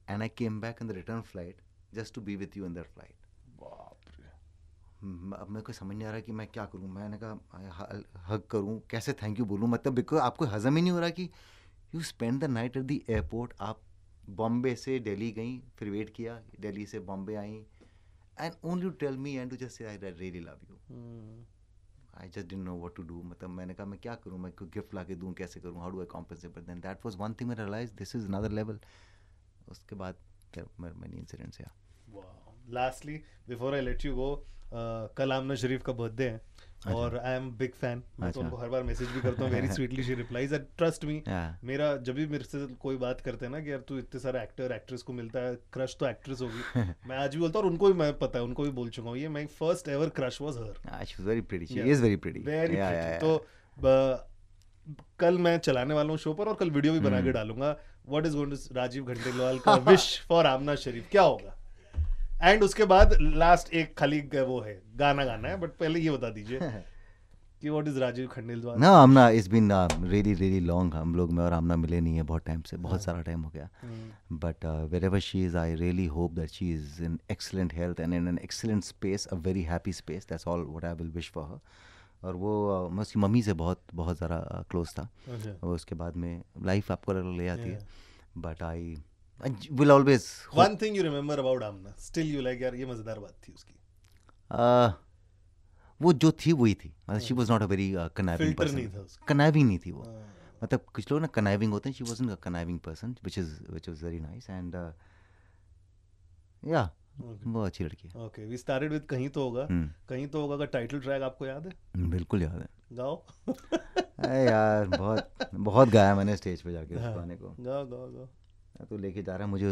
and I came back on the return flight just to be with you on that flight. अब मेरे को समझ नहीं आ रहा कि मैं क्या करूं। मैंने कहा हग करूं, कैसे थैंक यू बोलूं, मतलब बिकॉज आपको हजम ही नहीं हो रहा कि you spend the night at the airport. आप बॉम्बे से दिल्ली गई, फिर वेट किया, दिल्ली से बॉम्बे आई, and only to tell me and to just say I really love you. I just didn't know what to do. मतलब मैंने कहा मैं क्या करूं, मैं कोई गिफ्ट ला के दूं, कैसे करूं, how do I compensate, but then that was one thing I realize this is another level. उसके बाद मैनी इंसिडेंट्स। या lastly before I let you go, कल आमना शरीफ का बर्थडे है और आई एम बिग फैन. मैं तो उनको हर बार मैसेज भी करता हूँ, very sweetly she replies and trust me. मेरा जब भी मेरे से कोई बात करते हैं ना कि यार तू इतने सारे एक्टर एक्ट्रेस को मिलता है, क्रश तो एक्ट्रेस होगी, मैं आज भी बोलता हूँ और उनको भी मैं पता है, उनको भी बोल चुका हूँ, ये my first ever crush was her. She was very pretty, she is very pretty, very pretty. तो कल मैं चलाने वाला हूँ शो पर और कल वीडियो भी बना के डालूंगा. What is going to Rajiv Khandelwal का विश फॉर आमना शरीफ, क्या होगा? एंड उसके बाद लास्ट एक खाली वो है गाना गाना है, बट पहले ये बता दीजिए कि व्हाट इज राजीव खंडेलवाल. ना Aamna it's been really really long. हम लोग मैं और आमना मिले नहीं है बहुत टाइम से, बहुत सारा टाइम हो गया. But wherever she is, I really hope that she is in excellent health and in an excellent space, a very happy space. That's all what I will wish for her. और वो मैं उसकी mummy से बहुत बहुत ज़्यादा close था. और उसके बाद में लाइफ आपको ले आती है. But I will always one thing you remember about Amna still you like, यार ये मजेदार बात थी उसकी. वो जो थी वही थी. मतलब she was not a very conniving person. नहीं था उसका. conniving नहीं थी वो. मतलब कुछ लोग ना conniving होते हैं, she wasn't a conniving person, which was very nice and yeah, वो अच्छी लड़की है. Okay, we started with कहीं तो होगा. कहीं तो होगा का टाइटल ट्रैक आपको याद है? बिल्कुल याद है. गाओ. अरे यार बहुत बहुत गाया मैंने स्टेज पे जाके उस गाने को. गाओ गाओ गाओ. तो लेके जा रहा है मुझे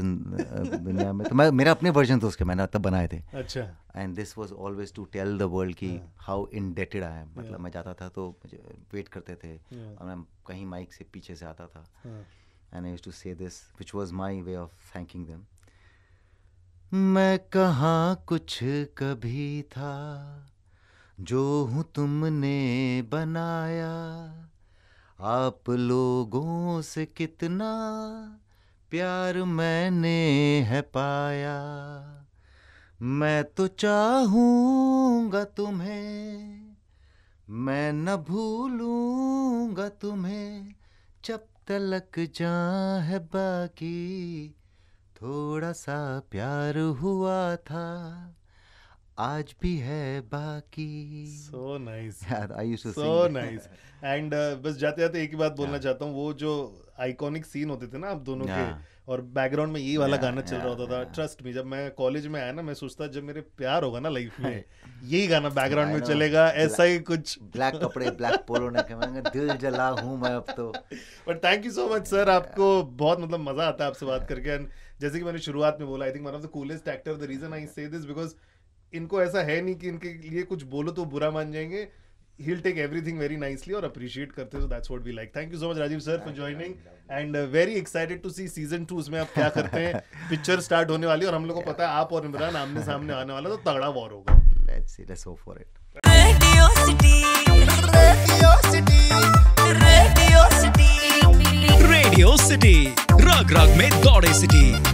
दुनिया में. तो मैं मेरा अपने वर्जन तो उसके मैंने तब बनाए थे. अच्छा. And this was always to tell the world कि हाउ इंडेटेड आई एम. मतलब मैं जाता था तो मुझे वेट करते थे और मैं कहीं माइक से पीछे से आता था एंड आई यूज्ड टू से this which was my way of thanking them. मैं कहाँ कुछ कभी था जो हूँ तुमने बनाया, आप लोगों से कितना प्यार मैंने है पाया. मैं तो चाहूँगा तुम्हें, मैं न भूलूँगा तुम्हें, जब तलक जान है बाकी, थोड़ा सा प्यार हुआ था, आज भी है बाकी. So nice. I used to so sing. nice. And बस जाते जाते एक ही बात बोलना चाहता हूँ, वो जो आइकॉनिक सीन होते थे ना आप दोनों के और बैकग्राउंड में यही वाला गाना चल रहा होता था. ट्रस्ट मी, जब मैं कॉलेज में आया ना मैं सोचता जब मेरे प्यार होगा ना लाइफ में यही गाना बैकग्राउंड में चलेगा, ऐसा ही कुछ. ब्लैक कपड़े ब्लैक पोलो ने के दिल जला हूँ मैं अब तो. But thank you so much sir, आपको बहुत मतलब मजा आता है आपसे बात करके. एंड जैसे कि मैंने शुरुआत में बोला, I think one of the coolest actor. The reason I say this because इनको ऐसा है नहीं कि इनके लिए कुछ बोलो तो बुरा मान जाएंगे. He'll take everything very nicely और appreciate करते हैं. So that's what we like. Thank you so much Rajiv sir for joining and very excited to see season 2 उसमें आप क्या करते हैं. पिक्चर स्टार्ट होने वाली और हम लोग को पता है आप और इमरान आमने सामने आने वाला, तो तगड़ा वॉर होगा. Let's see, let's hope for it. Radio City, Radio City, रग रग में दौड़े सिटी.